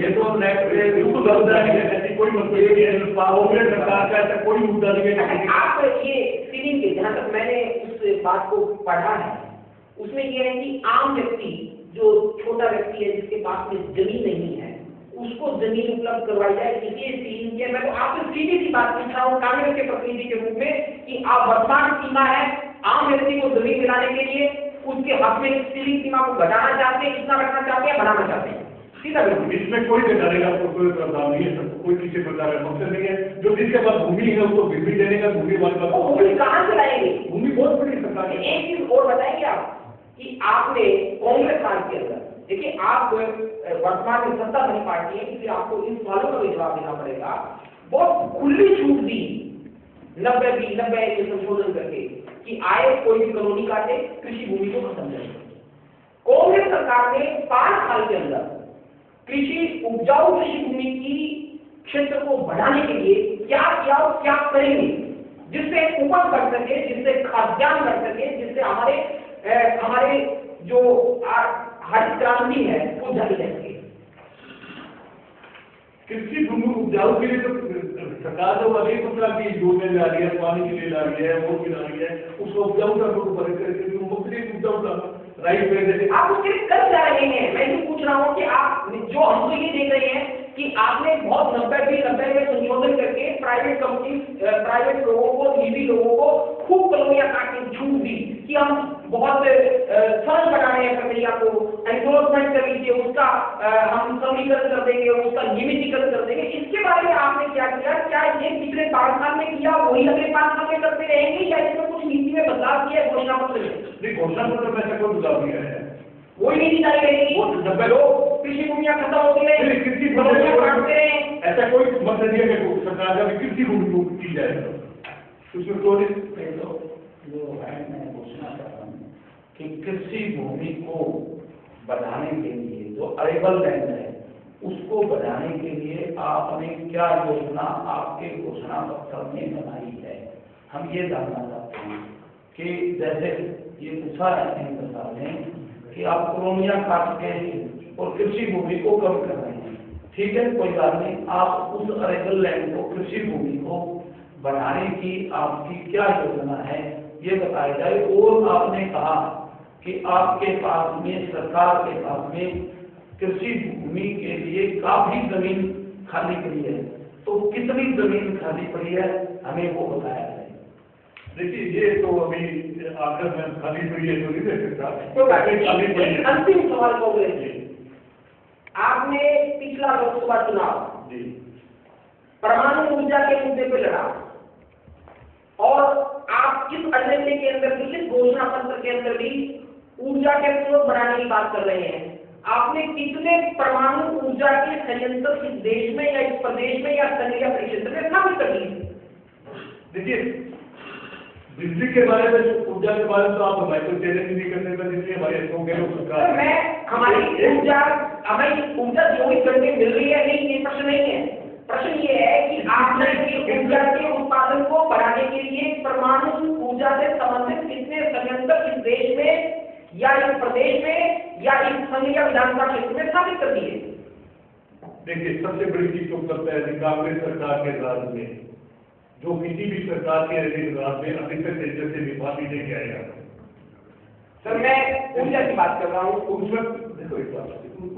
ये तो ऐसी कोई मतलब नहीं है। कांग्रेस सरकार का ऐसा कोई मुद्दा नहीं है। आप ये सीलिंग के, जहाँ तक मैंने उस बात को पढ़ा है उसमें ये है कि आम व्यक्ति, जो छोटा व्यक्ति है जिसके पास में जमीन नहीं है, उसको जमीन उपलब्ध करवाई जाए, इसलिए सीलिंग किया। मैं तो आपसे सीधी सी बात पूछ रहा हूँ कांग्रेस के प्रतिनिधि के रूप में कि आप वर्तमान सीमा है आम व्यक्ति को जमीन दिलाने के लिए, उसके हक में सीलिंग सीमा को घटाना चाहते हैं, कितना रखना चाहते हैं, बढ़ाना चाहते हैं? सीधा बिल्कुल, इसमें कोई घटाने का कोई प्रावधान नहीं है, सबको कोई किसी प्रकार का मकसद नहीं है। जो जिसके पास भूमि है उसको भूमि देने का, भूमि भूमि कहाँ से लाएंगे? भूमि बहुत बड़ी सरकार है। एक चीज और बताएंगे आप कि आपने कांग्रेस काल के अंदर, देखिए आप वर्तमान में सत्ता बनी पार्टी है, इसलिए आपको इन सवालों का भी जवाब देना पड़ेगा। बहुत खुली छूट दी 90 ये संशोधन करके कि आए कोई भी कॉलोनी काटे, कृषि भूमि को खत्म करे। कांग्रेस सरकार ने 5 साल के अंदर उपजाऊ कृषि भूमि की क्षेत्र को बढ़ाने के लिए क्या किया और क्या करेंगे, जिससे उपज बढ़ सके, जिससे खाद्यान्न बढ़ सके, जिससे हमारे जो हरित क्रांति है वो जारी रह सके। कृषि भूमि उपजाऊ के लिए तो सरकार जो अनेक प्रकार की योजना ला रही है, पानी के लिए ला रही है, वो भी ला रही है, उसको उपजाऊ का मुख्तलिफ उपजाऊ का राइट पे आप उसके लिए कर जा रहे हैं। मैं ये पूछ रहा हूँ कि आप जो हम तो ये देख रहे हैं कि आपने बहुत 90 में संशोधन करके प्राइवेट कंपनी, प्राइवेट लोगों को, निजी लोगों को खूब कलोनियां काटने की छूट दी कि हम बहुत सरल बना रहे हैं प्रक्रिया को, एनक्रोचमेंट कर लीजिए, उसका हम सरलीकरण कर देंगे, उसका नियमितीकरण कर देंगे। इसके बारे में आपने क्या किया? क्या ये पिछले 5 साल में किया वही अगले 5 साल में करते रहेंगे, या इसमें कुछ नीति में बदलाव किया है घोषणा पत्र में? घोषणा पत्र में ऐसा कोई बदलाव नहीं है, वही नीति जारी रहेगी। लोग कृषि भूमियां खत्म होती रहे, कृषि कॉलोनियां काटते रहे, ऐसा कोई मतलब नहीं है कि सरकार का कृषि भूमि को की जाए, उसमें तो जो है मैं घोषणा कर रहा हूँ कि कृषि भूमि को बढ़ाने के लिए जो अरेबल लैंड है उसको बढ़ाने के लिए आपने क्या योजना आपके घोषणा पत्र में बनाई है, हम ये जानना चाहते हैं। कि जैसे ये पूछा है सरकार ने कि आप कॉलोनियां काट के और कृषि भूमि को कम कर रहे हैं, ठीक है, कोई बात नहीं, आप उस अरेबल लैंड को, कृषि भूमि को बढ़ाने की आपकी क्या योजना है ये बताया जाए। और आपने कहा कि आपके पास में, सरकार के पास में कृषि भूमि के लिए काफी जमीन खाली पड़ी है, तो कितनी जमीन खाली पड़ी है हमें वो बताया जाए। देखिए ये तो अभी आखिर में खाली पड़ी है तो नहीं दे सकता। तो अंतिम सवाल कांग्रेस, आपने पिछला लोकसभा चुनाव जी परमाणु ऊर्जा के मुद्दे पर लड़ा, और आप इस एजेंडे के अंदर भी, इस घोषणा पत्र के अंदर भी ऊर्जा के स्रोत बढ़ाने की बात कर रहे हैं। आपने कितने परमाणु ऊर्जा के संयंत्र इस देश में या इस प्रदेश में या संघीय परिक्षेत्र में स्थापित कर दिए? देखिए बिजली के बारे में, ऊर्जा के बारे में तो आप हमारे को चैलेंज नहीं करने का, जिसलिए हमारे सरकार हमारी ऊर्जा, हमें ऊर्जा 24 घंटे मिल रही है, नहीं, ये प्रश्न नहीं है। प्रश्न ये है कि आपने ऊर्जा के उत्पादन को बढ़ाने के लिए परमाणु ऊर्जा से संबंधित कितने संयंत्र इस देश में या इस प्रदेश में या इस संघीय विधानसभा क्षेत्र में स्थापित कर दिए? देखिए सबसे बड़ी चीज तो करता है कि कांग्रेस सरकार के राज में, जो किसी भी सरकार के राज में अधिकतर तरीके से विभागी नहीं किया जाता। सर मैं ऊर्जा की बात कर रहा हूँ, उसमें देखो एक बात,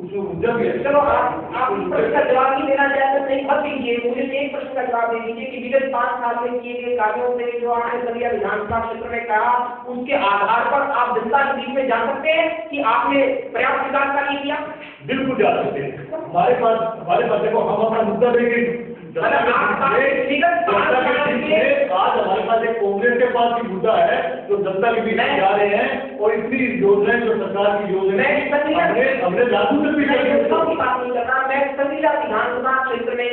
उसमें ऊर्जा भी है। चलो आप इस प्रश्न का जवाब नहीं देना चाहते नहीं, मत दीजिए, मुझे एक प्रश्न का जवाब दे दीजिए कि विगत 5 साल में किए गए कार्यों से जो आपने संघीय विधानसभा क्षेत्र में कहा, उसके आधार पर आप जनता के बीच में जान सकते हैं कि आपने पर्याप्त विकास कार्य किया? बिल्कुल जा सकते हैं। हमारे पास देखो, हम अपना मुद्दा देंगे आज हमारे पास एक कांग्रेस के पास भी मुद्दा है जो जनता के बीच जा रहे हैं, और इतनी योजनाएं जो सरकार की योजनाएं हमने लागू कर भी बात नहीं कर रहा, मैं संघीय विधानसभा क्षेत्र में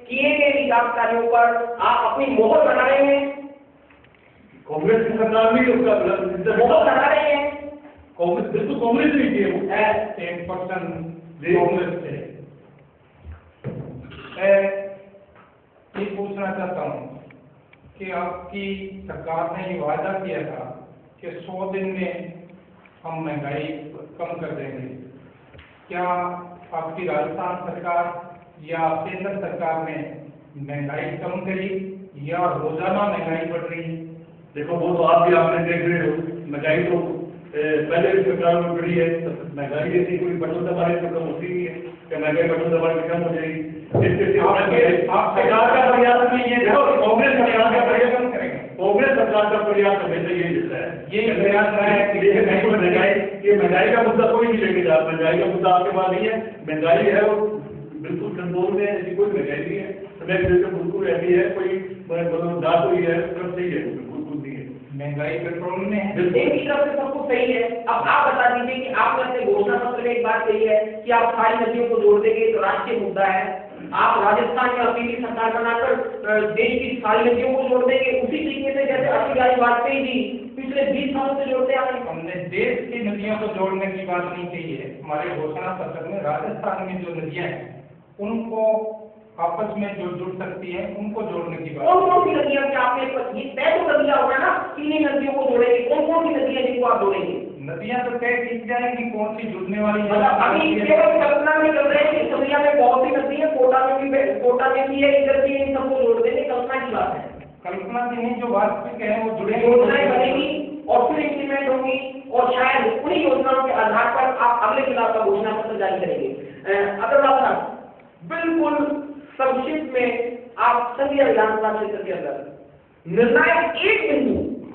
किए गए विकास कार्यों पर आप अपनी मोहर बना रहे हैं। कांग्रेस की सरकार भी उसका मोहर बना रहे हैं। कांग्रेस बिल्कुल कांग्रेस नहीं किए वो 10% कांग्रेस थे। ये पूछना चाहता हूँ कि आपकी सरकार ने ये वादा किया था कि 100 दिन में हम महंगाई कम कर देंगे, क्या आपकी राजस्थान सरकार या केंद्र सरकार ने महंगाई कम करी या रोजाना महंगाई बढ़ रही है? देखो वो तो आप भी आपने देख रहे हो, महंगाई तो पहले भी सरकार में बढ़ी है, महंगाई जैसी कोई बटन दबाने से कम होती नहीं है, क्या महंगाई बटन दबाने से कम हो जाएगी? सरकार का प्रयास नहीं है, कांग्रेस सरकार का प्रयास करेंगे, कांग्रेस सरकार का प्रयास हमेशा यही रहता है, ये प्रयास है कि ये महंगाई का मुद्दा कोई नहीं लेके जा, महंगाई का मुद्दा आपके पास नहीं है, महंगाई है वो बिल्कुल कंट्रोल में है, ऐसी कोई महंगाई नहीं है, समय बिल्कुल रहती है, कोई दाद हुई है, सब सही है, बिल्कुल नहीं है, महंगाई पेट्रोल में है, एक ही तरफ से सब कुछ सही है। अब आप बता दीजिए कि आपने अपने घोषणा पत्र में एक बात कही है कि आप सारी नदियों को जोड़ देंगे, तो राष्ट्रीय मुद्दा है। आप राजस्थान में अपनी सरकार बनाकर देश की सारी नदियों को जोड़ देंगे, उसी तरीके से जैसे अटल बिहारी वाजपेयी जी पिछले 20 सालों से जोड़ते आ रहे हैं। हमने देश की नदियों को जोड़ने की बात नहीं कही है, हमारे घोषणा पत्र में राजस्थान में जो नदियां हैं उनको आपस में जो जुड़ सकती है उनको जोड़ने की बात। कौन कौन सी नदियां कि आपने ये तय तो कर दिया होगा ना, कितनी नदियों को जोड़ेंगे, कौन कौन सी नदियां जिनको आप जोड़ेंगे? नदियां तो तय की जाएगी कौन सी जुड़ने वाली है। मतलब अभी केवल कल्पना में कर रहे हैं कि संगरिया में बहुत सी नदी है, कोटा में भी है, इधर भी इन सबको जोड़ देंगे, कल्पना की बात है। कल्पना की नहीं, जो वास्तविक है वो जुड़े योजनाएं बनेगी और फिर इम्प्लीमेंट होंगी और शायद उन्हीं योजनाओं के आधार पर आप अगले चुनाव का घोषणा पत्र जारी करेंगे। अग्रवाल साहब, बिल्कुल संक्षिप्त में आप संघीय विधानसभा क्षेत्र के अंदर निर्णायक एक बिंदु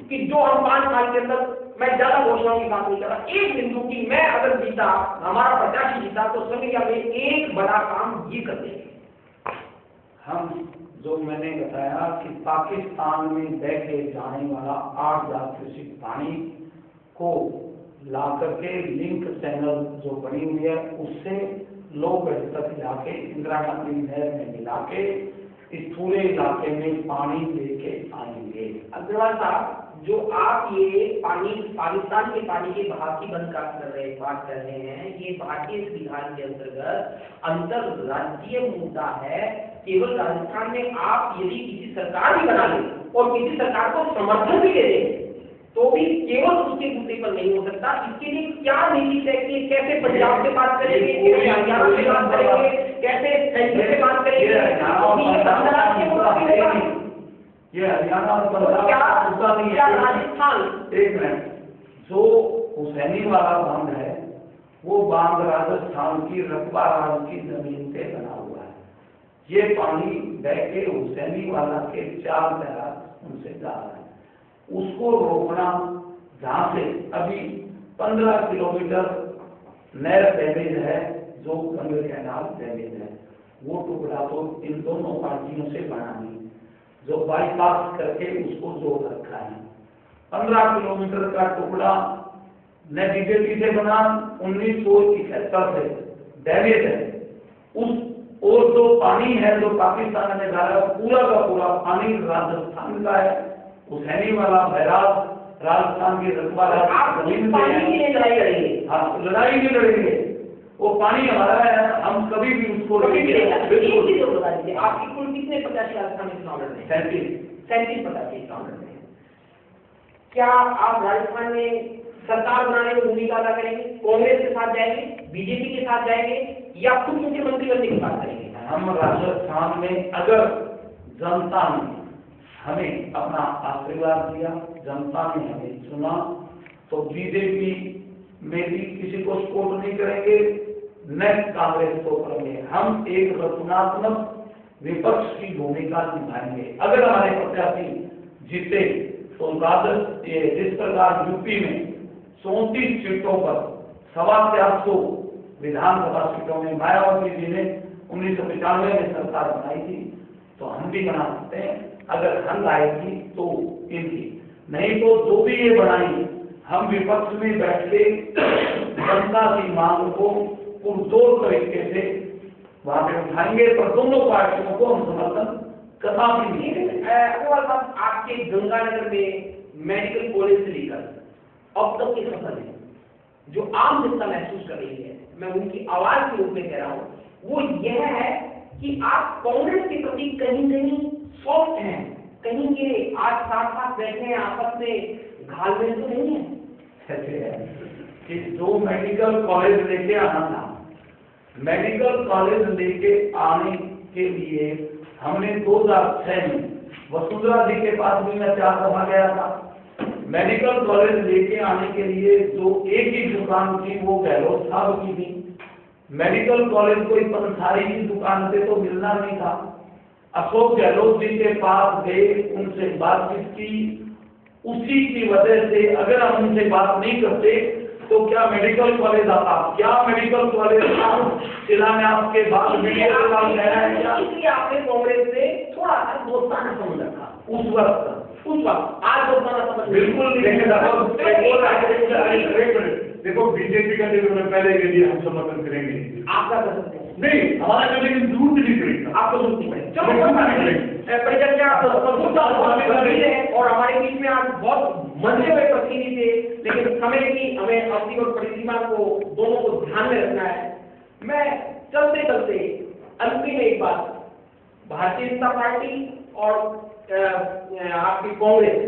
कि जो हम 5 साल के अंदर, मैं ज्यादा घोषणाओं की बात नहीं कर रहा, एक बिंदु की मैं अगर जीता, हमारा प्रत्याशी जीता तो संघीय में एक बड़ा काम ये कर देंगे। हम जो मैंने बताया कि पाकिस्तान में बह के जाने वाला 8,000 क्यूसेक पानी को ला करके लिंक चैनल जो बनी हुई है उससे लोहगढ़ तक जाके इंदिरा गांधी नहर में मिला के इस पूरे इलाके में पानी लेके आएंगे। अग्रवाल साहब, जो आप ये पानी, पाकिस्तान के पानी के बहाव की बात कर रहे हैं, ये भारतीय संविधान के अंतर्गत अंतरराज्यीय मुद्दा है। केवल राजस्थान में आप यदि किसी सरकार भी बना ले और किसी सरकार को समर्थन भी दे दें तो भी केवल उसके मुद्दे पर नहीं हो सकता। इसके लिए क्या नीति तय की, कैसे पंजाब से बात करेंगे, कैसे हरियाणा से बात करेंगे, कैसे सेंटर से बात करेंगे, ये हरियाणा और राजस्थान। एक मिनट, जो हुसैनी वाला बांध है वो बांध राजस्थान की रकबा राज की जमीन पे बना हुआ है। ये पानी बह के हुसैनी वाला के 4 दरा उनसे जा रहा है, उसको रोकना, जहाँ से अभी 15 किलोमीटर नहर डैमेज है, जो गंगा कैनाल डैमेज है, वो टुकड़ा तो इन दोनों पार्टियों से बनानी, जो बाईपास करके उसको जोड़ रखा है। 15 किलोमीटर का टुकड़ा न बीजेपी से बना, 1971 से डैमेज है। उस और जो पानी है जो पाकिस्तान में जा रहा है, पूरा का पूरा पानी राजस्थान का है। हुसैनी वाला बैराज राजस्थान के रकबा जमीन पे है। लड़ाई करेंगे, हाँ, लड़ाई भी लड़ेंगे, वो पानी हमारा है, हम कभी भी उसको लेंगे। आपकी कुल कितने प्रत्याशी राजस्थान में चुनाव लड़ रहे हैं? 37 प्रत्याशी चुनाव लड़ रहे हैं। क्या आप राजस्थान में सरकार बनाने में भूमिका अदा करेंगे? कांग्रेस के साथ जाएंगे, बीजेपी के साथ जाएंगे या खुद मुख्यमंत्री बनने की बात करेंगे? हम राजस्थान में अगर जनता ने हमें अपना आशीर्वाद दिया, जनता ने हमें चुना, तो बीजेपी में भी किसी को सपोर्ट नहीं करेंगे, न कांग्रेस को करेंगे। हम एक रचनात्मक विपक्ष की भूमिका निभाएंगे। अगर हमारे प्रत्याशी जीते तो जिस प्रकार यूपी में 34 सीटों पर 425 विधानसभा सीटों में मायावती जी ने 1995 में सरकार बनाई थी, तो हम भी बना सकते हैं। अगर हल आएगी तो इनकी, नहीं तो जो भी ये बनाएंगे हम विपक्ष में बैठ के जनता की मांग को पुरजोर तरीके से वहां पे उठाएंगे, पर दोनों पार्टियों को हम समर्थन कदा भी नहीं देंगे। आपके गंगानगर में मेडिकल कॉलेज से लेकर अब तक के सफर में जो आम जनता महसूस कर रही है, मैं उनकी आवाज के रूप में कह रहा हूँ, वो यह है कि आप कांग्रेस के प्रति कहीं कहीं सॉफ्ट हैं, कहीं के आज साथ बैठे हैं, आपस में घालमेल तो नहीं है। ऐसे है कि जो मेडिकल कॉलेज लेके आना था, मेडिकल कॉलेज लेके आने के लिए हमने 2006 में वसुंधरा जी के पास भी मैं 4 दफा गया था। मेडिकल कॉलेज लेके आने के लिए जो एक ही दुकान थी वो गहलोत साहब की थी। मेडिकल कॉलेज कोई पंसारी की दुकान से तो मिलना नहीं था। अशोक गहलोत जी के पास गए, उनसे बातचीत की, उसी की वजह से अगर हम उनसे बात नहीं करते तो क्या मेडिकल कॉलेज आता? क्या मेडिकल कॉलेज का शिलान्यास के बाद मीडिया के साथ कह रहा है क्या? इसलिए आपने कांग्रेस से थोड़ा सा दोस्ताना संबंध रखा उस वक्त आज दोस्ताना संबंध बिल्कुल नहीं। देखो, बीजेपी का जो मैं पहले के लिए हम समर्थन करेंगे, आपका कर सकते हैं नहीं हमारा कर, लेकिन जरूर नहीं करेगा, आपको जरूरत नहीं पड़ेगी। चलो परिचर्चा और हमारे बीच में आज बहुत मंजे हुए प्रतिनिधि थे, लेकिन समय की हमें अवधि और परिसीमा को दोनों को ध्यान में रखना है। मैं चलते चलते अंतिम एक बात, भारतीय जनता पार्टी और आपकी कांग्रेस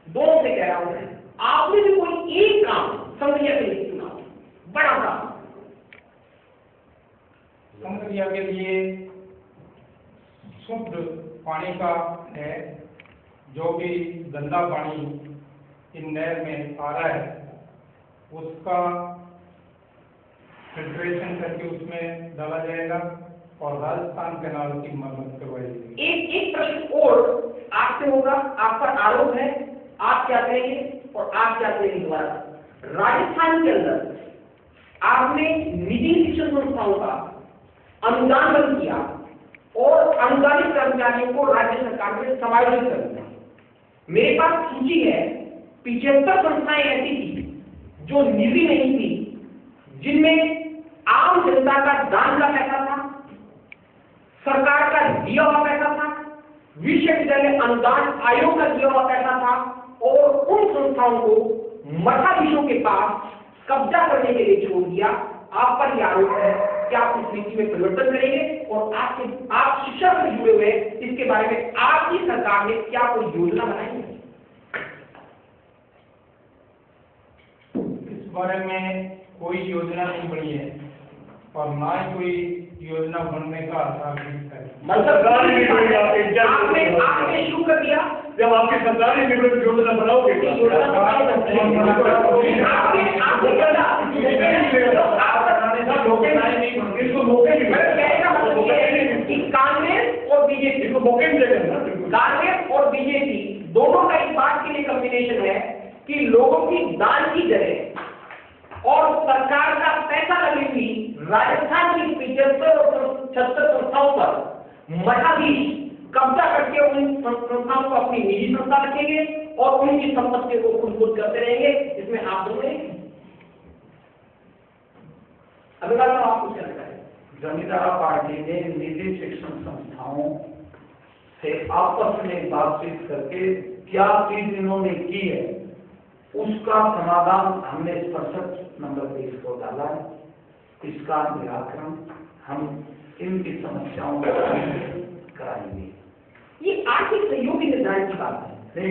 दोनों से कह रहा हूं, आपने भी कोई एक काम संघरिया के लिए चुना, बड़ा काम संघरिया के लिए शुद्ध पानी का है, जो भी गंदा पानी इन नहर में आ रहा है उसका फिल्ट्रेशन करके उसमें डाला जाएगा और राजस्थान कैनाल की मरम्मत करवाई जाएगी। एक प्रश्न और आपसे होगा, आप पर आरोप है, आप क्या करेंगे और आप क्या करेंगे दोबारा। राजस्थान के अंदर आपने निजी शिक्षण संस्थाओं का अनुदान बंद किया और अनुदानित कर्मचारियों को राज्य सरकार में समायोजित कर दिया। मेरे पास सूची है, 75 संस्थाएं ऐसी थी जो निजी नहीं थी, जिनमें आम जनता का दान का पैसा था, सरकार का दिया हुआ पैसा था, विश्वविद्यालय अनुदान आयोग का दिया हुआ पैसा था, और उन संस्थाओं को मठाधीशों के पास कब्जा करने के लिए छोड़ दिया। आप पर यह आरोप है कि आप इस नीति में परिवर्तन करेंगे और आप शिक्षा से जुड़े हुए इसके बारे में आपकी सरकार ने क्या कोई योजना बनाई है? इस बारे में कोई योजना नहीं बनी है और ना ही कोई योजना बनने का आसार है। मतलब आपने शुरू कर दिया, जब आपकी सरकार ने योजना बनाओगे इसको मौके कि कांग्रेस और बीजेपी इसको मौके मिलेगा। कांग्रेस और बीजेपी दोनों का इस बात के लिए कॉम्बिनेशन है कि लोगों की दान की जगह और सरकार का पैसा लगी हुई राजस्थान की 75 और 76 संस्थाओं पर मठाधीश कब्जा करके उन संस्थाओं को अपनी निजी संस्था रखेंगे और उनकी संपत्ति को खुद करते रहेंगे। इसमें आप दोनों अभिलाष आप कुछ कहना है? जमींदार पार्टी ने निजी शिक्षण संस्थाओं से आपस में बातचीत करके क्या चीज इन्होंने की है उसका समाधान हमने स्पर्शक नंबर 20 को डाला है। इसका निराकरण हम इनकी समस्याओं को कराएंगे। ये आर्थिक सहयोग की निर्धारण की बात है।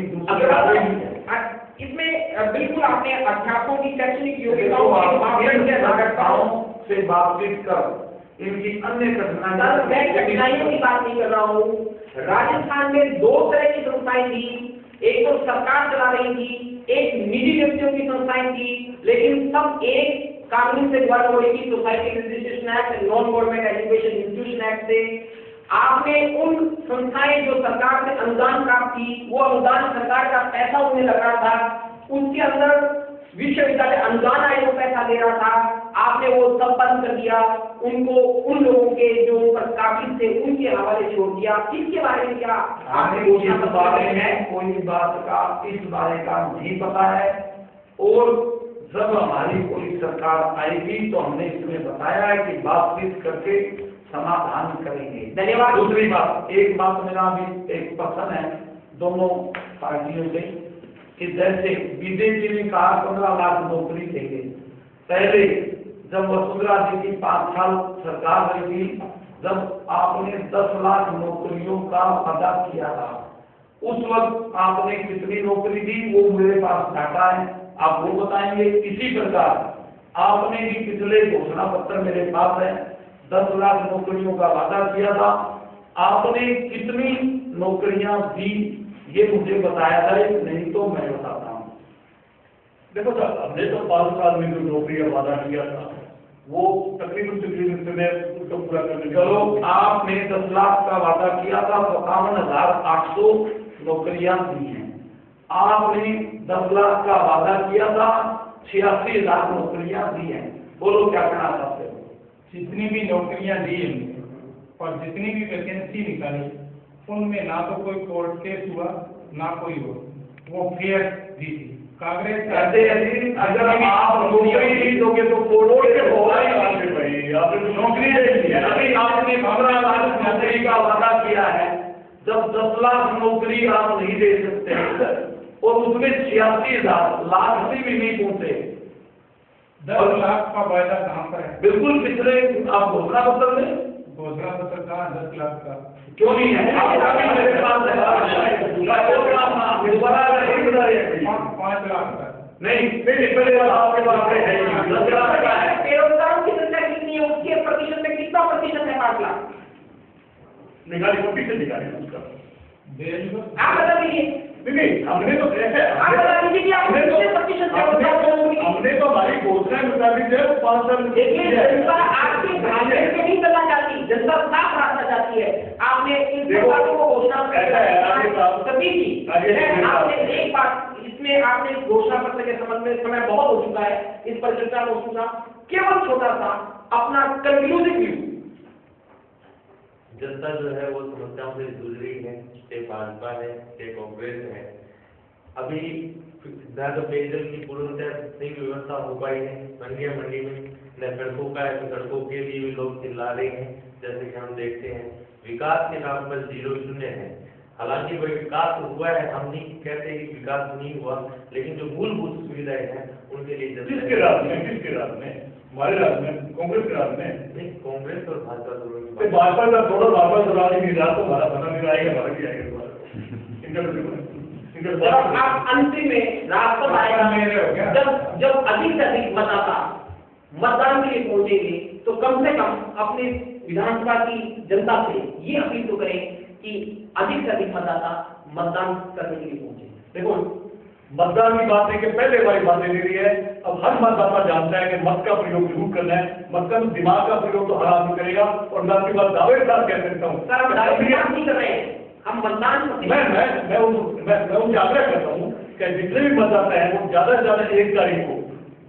इसमें बिल्कुल आपने अध्यापकों की शैक्षणिक योग्यताओं से बातचीत कर इनकी अन्य कठिनाइयों की बात नहीं कर रहा हूँ। राजस्थान में दो तरह की संस्थाएं थी, एक तो सरकार चला रही थी, एक निजी व्यक्तियों की संस्थाएं थी, लेकिन सब एक कानून से द्वारा हो रही थी, society registration act, non government education institution act से। आपने उन संस्थाएं जो सरकार से अनुदान प्राप्त थी, वो अनुदान सरकार का पैसा उन्हें लग रहा था, उसके अंदर विश्वविद्यालय अनुदान आयोग पैसा दे रहा था, आपने वो सब बंद कर दिया, उनको उन लोगों के जो ऊपर काबिल थे उनके हवाले छोड़ दिया। इसके बारे में क्या आपने इस बारे में कोई बात का इस बारे का नहीं पता है, और जब हमारी कोई सरकार आएगी तो हमने इसमें बताया है कि बातचीत करके समाधान करेंगे। धन्यवाद। दूसरी बात, एक बात मेरा भी एक पसंद है दोनों पार्टियों से कि जैसे बीजेपी ने कहा 15 लाख नौकरी देंगे, पहले जब वसुंधरा जी की 5 साल सरकार रही थी, जब आपने 10 लाख नौकरियों का वादा किया था, उस वक्त आपने कितनी नौकरी दी वो मेरे पास डाटा है, आप वो बताएंगे। इसी प्रकार आपने भी पिछले घोषणा पत्र मेरे पास है, 10 लाख नौकरियों का वादा किया था, आपने कितनी नौकरियां दी ये मुझे बताया जाए, नहीं तो मैं बताता हूँ। देखो सर, हमने तो 5 साल में जो नौकरी का वादा किया था वो तकरीबन उसको पूरा करने। चलो, आपने 10 लाख का वादा किया था, 52,800 नौकरियां दी हैं। आपने 10 लाख का वादा किया था, 86,000 नौकरियां दी हैं। बोलो क्या कहना चाहते हो? जितनी भी नौकरियां दी और जितनी भी वैकेंसी निकाली उनमें ना तो कोई कोर्ट केस हुआ ना कोई हो, वो फेयर दी थी। कांग्रेस कहते हैं अगर आप नौकरी नहीं दोगे तो कोर्ट के होगा ही भाई, आपने नौकरी नहीं। अभी आपने 15 लाख नौकरी का वादा किया है, जब 10 लाख नौकरी आप नहीं दे सकते और उसमें 86,000 लाख से भी नहीं पहुंचे, 10 लाख का वायदा कहाँ पर है? बिल्कुल पिछले आप घोषणा पत्र में घोषणा पत्र कहाँ 10 लाख का? क्यों नहीं है? मेरे पास है। 5 लाख का नहीं, पहले आपके पास है। बेरोजगारों की संख्या कितनी है, उसके प्रतिशत में कितना प्रतिशत है 5 लाख? निकाली कॉपी से निकाली उसका। आप बता दीजिए। नहीं, हमने तो कैसे आप बता दीजिए कि आप कितने प्रतिशत हमने तो हमारी घोषणा मुताबिक जो 5 साल देखिए, जनता आपके भाषण से नहीं करना चाहती, जनता साफ रखना चाहती है। आपने इन बातों को घोषणा सभी की आपने एक बात इसमें आपने घोषणा पत्र के संबंध में समय बहुत हो चुका है, इस पर चर्चा हो चुका, केवल छोटा सा अपना कंक्लूसिव व्यू। जनता जो है वो समस्याओं से जूझ रही है, चाहे भाजपा है चाहे कांग्रेस है। अभी न तो पेयजल की पूर्णतः सही व्यवस्था हो पाई है मंडी में, न सड़कों का है, तो सड़कों के लिए भी लोग चिल्ला रहे हैं। जैसे कि हम देखते हैं विकास के नाम पर 0-0 है। हालांकि वह विकास हुआ है, हम नहीं कहते कि विकास नहीं हुआ, लेकिन जो मूलभूत सुविधाएं हैं उनके लिए किसके राज्य में हमारे राज्य में, कांग्रेस के राज्य में नहीं, कांग्रेस और भाजपा दोनों की भाजपा का थोड़ा भाजपा तो राज्य नहीं रहा, तो हमारा बना नहीं आएगा, हमारा भी आएगा आप अंतिम में राष्ट्र आएगा, जब अधिक से अधिक मतदाता मतदान के लिए पहुंचेंगे तो कम से कम अपने विधानसभा की जनता से ये अपील तो करें कि अधिक से अधिक मतदाता मतदान करने के लिए पहुंचे। देखो, मतदान की बात नहीं कि पहले वाली बातें ले रही है। अब हर मतदाता जानता है कि मत का प्रयोग जरूर करना है। मत का दिमाग का प्रयोग तो हर आदमी करेगा। और मैं आपकी बात दावे के साथ कह सकता हूँ, सर हम दावे नहीं कर रहे हैं, हम मतदान मैं उनसे आग्रह करता हूँ कि जितने भी मतदाता हैं वो ज्यादा से ज्यादा 1 तारीख को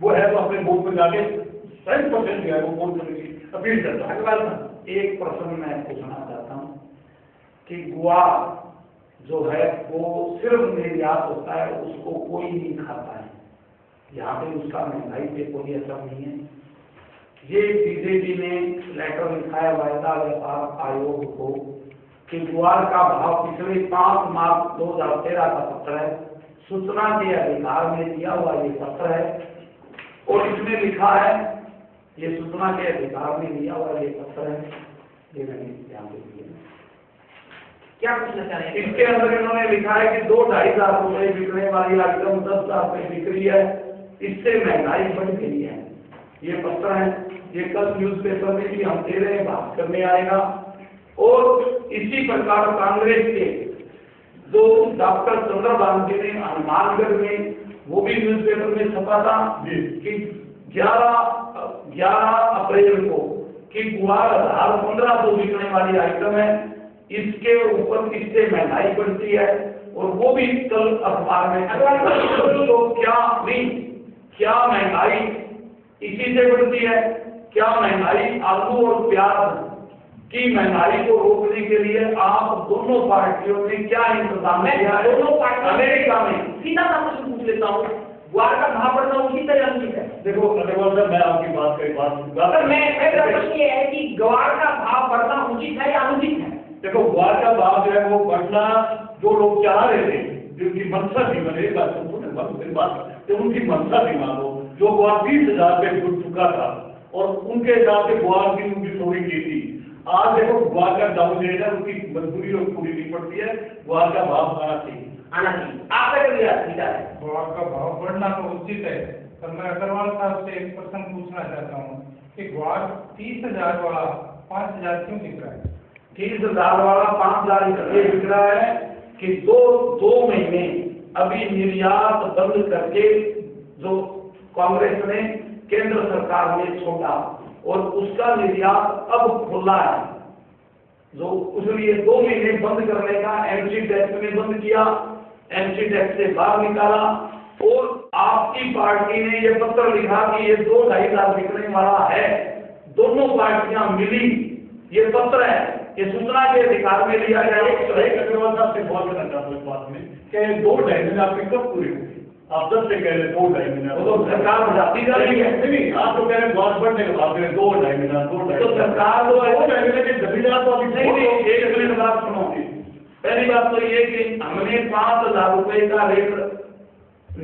वो है तो अपने वोट में जाके 100% जो है वो वोट करने की अपील करता हूँ। एक प्रश्न मैं पूछना चाहता हूँ कि गुआर जो है वो सिर्फ निर्यात होता है, उसको कोई नहीं खाता है, यहाँ पे उसका महंगाई पे कोई असर नहीं है। ये बीजेपी ने लेटर लिखा है वायदा व्यापार आयोग को कि गुआर का भाव पिछले 5 मार्च 2013 का पत्र है, सूचना के अधिकार में दिया हुआ ये पत्र है और इसमें लिखा है, ये सूचना के अधिकार में दिया हुआ ये पत्र है, ये मैंने ध्यान दे दिया। क्या पूछना चाह रहे हैं? इसके अंदर इन्होंने लिखा है कि 2-2.5 हजार रुपए बिकने वाली आइटम 10,000 रुपए बिक रही है, इससे महंगाई बढ़ गई है। ये पत्र है, ये कल न्यूज़पेपर में भी हम दे रहे हैं, भास्कर में आएगा। और इसी प्रकार कांग्रेस के जो डॉक्टर चंद्रभान जी ने हनुमानगढ़ में वो भी न्यूज़पेपर में छपा था कि 11 अप्रैल को कि गुआर 1500 बिकने वाली आइटम है, इसके ऊपर इससे महंगाई बढ़ती है। और वो भी कल अखबार में तो क्या महंगाई इसी से बढ़ती है? क्या महंगाई आलू और प्याज की महंगाई को रोकने के लिए आप दोनों पार्टियों ने क्या इंतजाम किया है? दोनों पार्टियों अमेरिका में सीधा सा प्रश्न पूछ लेता हूँ, गुआर का भाव बढ़ना उसी तरह अनुचित है? देखो अग्रवाल साहब, मैं आपकी बात मेरा प्रश्न ये है कि गुआर का भाव बढ़ना उचित है या अनुचित है? देखो, गुआर का भाव जो है वो बढ़ना जो लोग चाह रहे थे, जिनकी मंशा थी, मैंने एक बात तो उनकी मंशा थी, मानो जो गुआर 30,000 पे जुट चुका था और उनके हिसाब से गुआर की उनकी थोड़ी की थी। आज देखो गुआर का डाउन रेट है, उसकी मजबूरी और पूरी नहीं पड़ती है, गुआर का भाव आना चाहिए। आपका क्या विचार है? गुआर का भाव बढ़ना तो उचित है, पर मैं अग्रवाल साहब से एक प्रश्न पूछना चाहता हूँ कि गुआर 30,000 वाला 5,000 क्यों दिख रहा है? 30,000 वाला 5,000 इसलिए बिक रहा है कि दो महीने अभी निर्यात बंद करके जो कांग्रेस ने केंद्र सरकार ने छोड़ा और उसका निर्यात अब खुला है, जो उसलिए 2 महीने बंद करने का एमसी टैक्स ने बंद किया, एमसी टैक्स से बाहर निकाला। और आपकी पार्टी ने ये पत्र लिखा कि ये 2-2.5 हजार बिकने वाला है, दोनों पार्टियां मिली, ये पत्र है, ये सूचना के अधिकार में लिया गया। अग्रवाल साहब से बहुत करना चाहता हूँ इस बात में कि 2-2.5 महीने आपकी कब पूरी होगी? आप 10 से कह रहे 2-2.5 महीने, वो तो सरकार बढ़ाती जा रही है। नहीं, आप तो कह रहे गुआर बढ़ने का बात करें 2-2.5 महीना, 2-2.5 तो सरकार तो 2-2.5 महीने की जमीन तो अभी नहीं, एक मिनट बात सुनो। पहली बात तो ये कि हमने 5,000 रुपए का रेट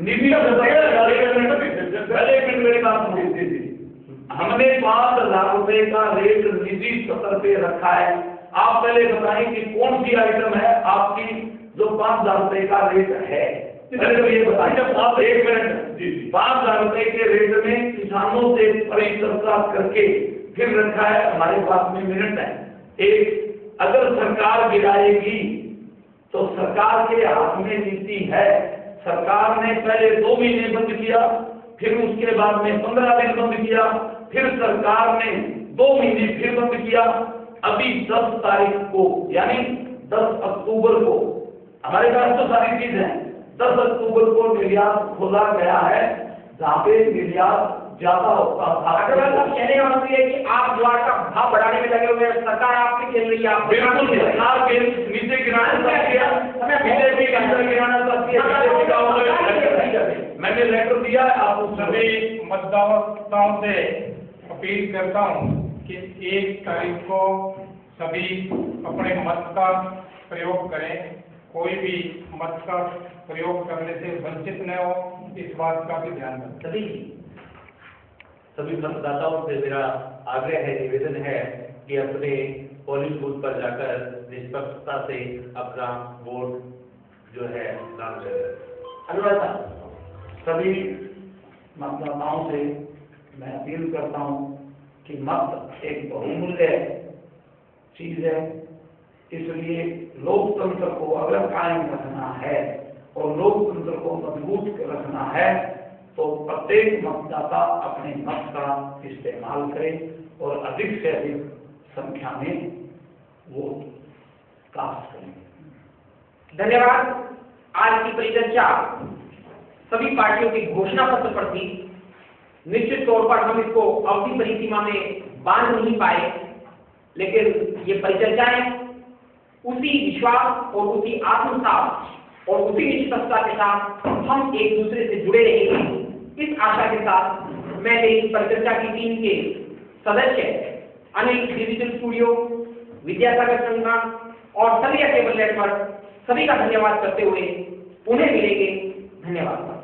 निधि, पहले एक मिनट मेरी बात सुनो। हमने 5,000 रुपए का रेट निजी स्तर पे रखा है। आप पहले बताएं कि कौन सी आइटम है आपकी जो 5,000 रुपए का रेट है, पहले तो ये बताइए। आप 1 मिनट, 5,000 रुपए के रेट में किसानों से परिचर्चा करके फिर रखा है, हमारे पास में मिनट है। एक, अगर सरकार गिराएगी तो सरकार के हाथ में नीति है। सरकार ने पहले 2 महीने बंद किया, फिर उसके बाद में 15 दिन बंद किया, फिर सरकार ने 2 महीने फिर बंद किया। अभी 10 तारीख को यानी 10 अक्टूबर को, हमारे पास तो सारी चीज है, 10 अक्टूबर को निर्यात खोला गया है, जहाँ पे निर्यात ज्यादा होता था। अग्रवाल साहब, कहने का मतलब ये है कि आप ज्वार का भाव बढ़ाने में लगे हुए हैं, सरकार आपसे खेल रही है। आप बिल्कुल, सरकार के नीचे गिराना चाहती है, बीजेपी का अंदर गिराना चाहती है, बीजेपी का अंदर। मैंने लेटर दिया है, आप उस सभी मतदाताओं से अपील करता हूं कि 1 तारीख को सभी अपने मत का प्रयोग करें। कोई भी मत का प्रयोग करने से वंचित न हो, इस बात का भी ध्यान रखें। सभी मतदाताओं से मेरा आग्रह है, निवेदन है कि अपने पोलिंग बूथ पर जाकर निष्पक्षता से अपना वोट जो है दान करें। अग्रवाल साहब, सभी मतदाताओं से मैं अपील करता हूं कि मत एक बहुमूल्य चीज है, इसलिए लोकतंत्र को अगर कायम रखना है और लोकतंत्र को मजबूत रखना है तो प्रत्येक मतदाता अपने मत का इस्तेमाल करे और अधिक से अधिक संख्या में वोट कास्ट करें। धन्यवाद। आज की परिचर्चा सभी पार्टियों के घोषणा पत्र पर थी। निश्चित तौर पर हम इसको अवधि परिसीमा में बांध नहीं पाए, लेकिन ये परिचर्चाएं उसी विश्वास और उसी आत्मसात और उसी निष्पक्षता के साथ हम एक दूसरे से जुड़े रहेंगे, इस आशा के साथ मैं मेरी परिचर्चा की टीम के सदस्य अनिल डिजिटल स्टूडियो, विद्यासागर संग्राम और सरिया केबल नेटवर्क सभी का धन्यवाद करते हुए पुनः मिलेंगे। धन्यवाद।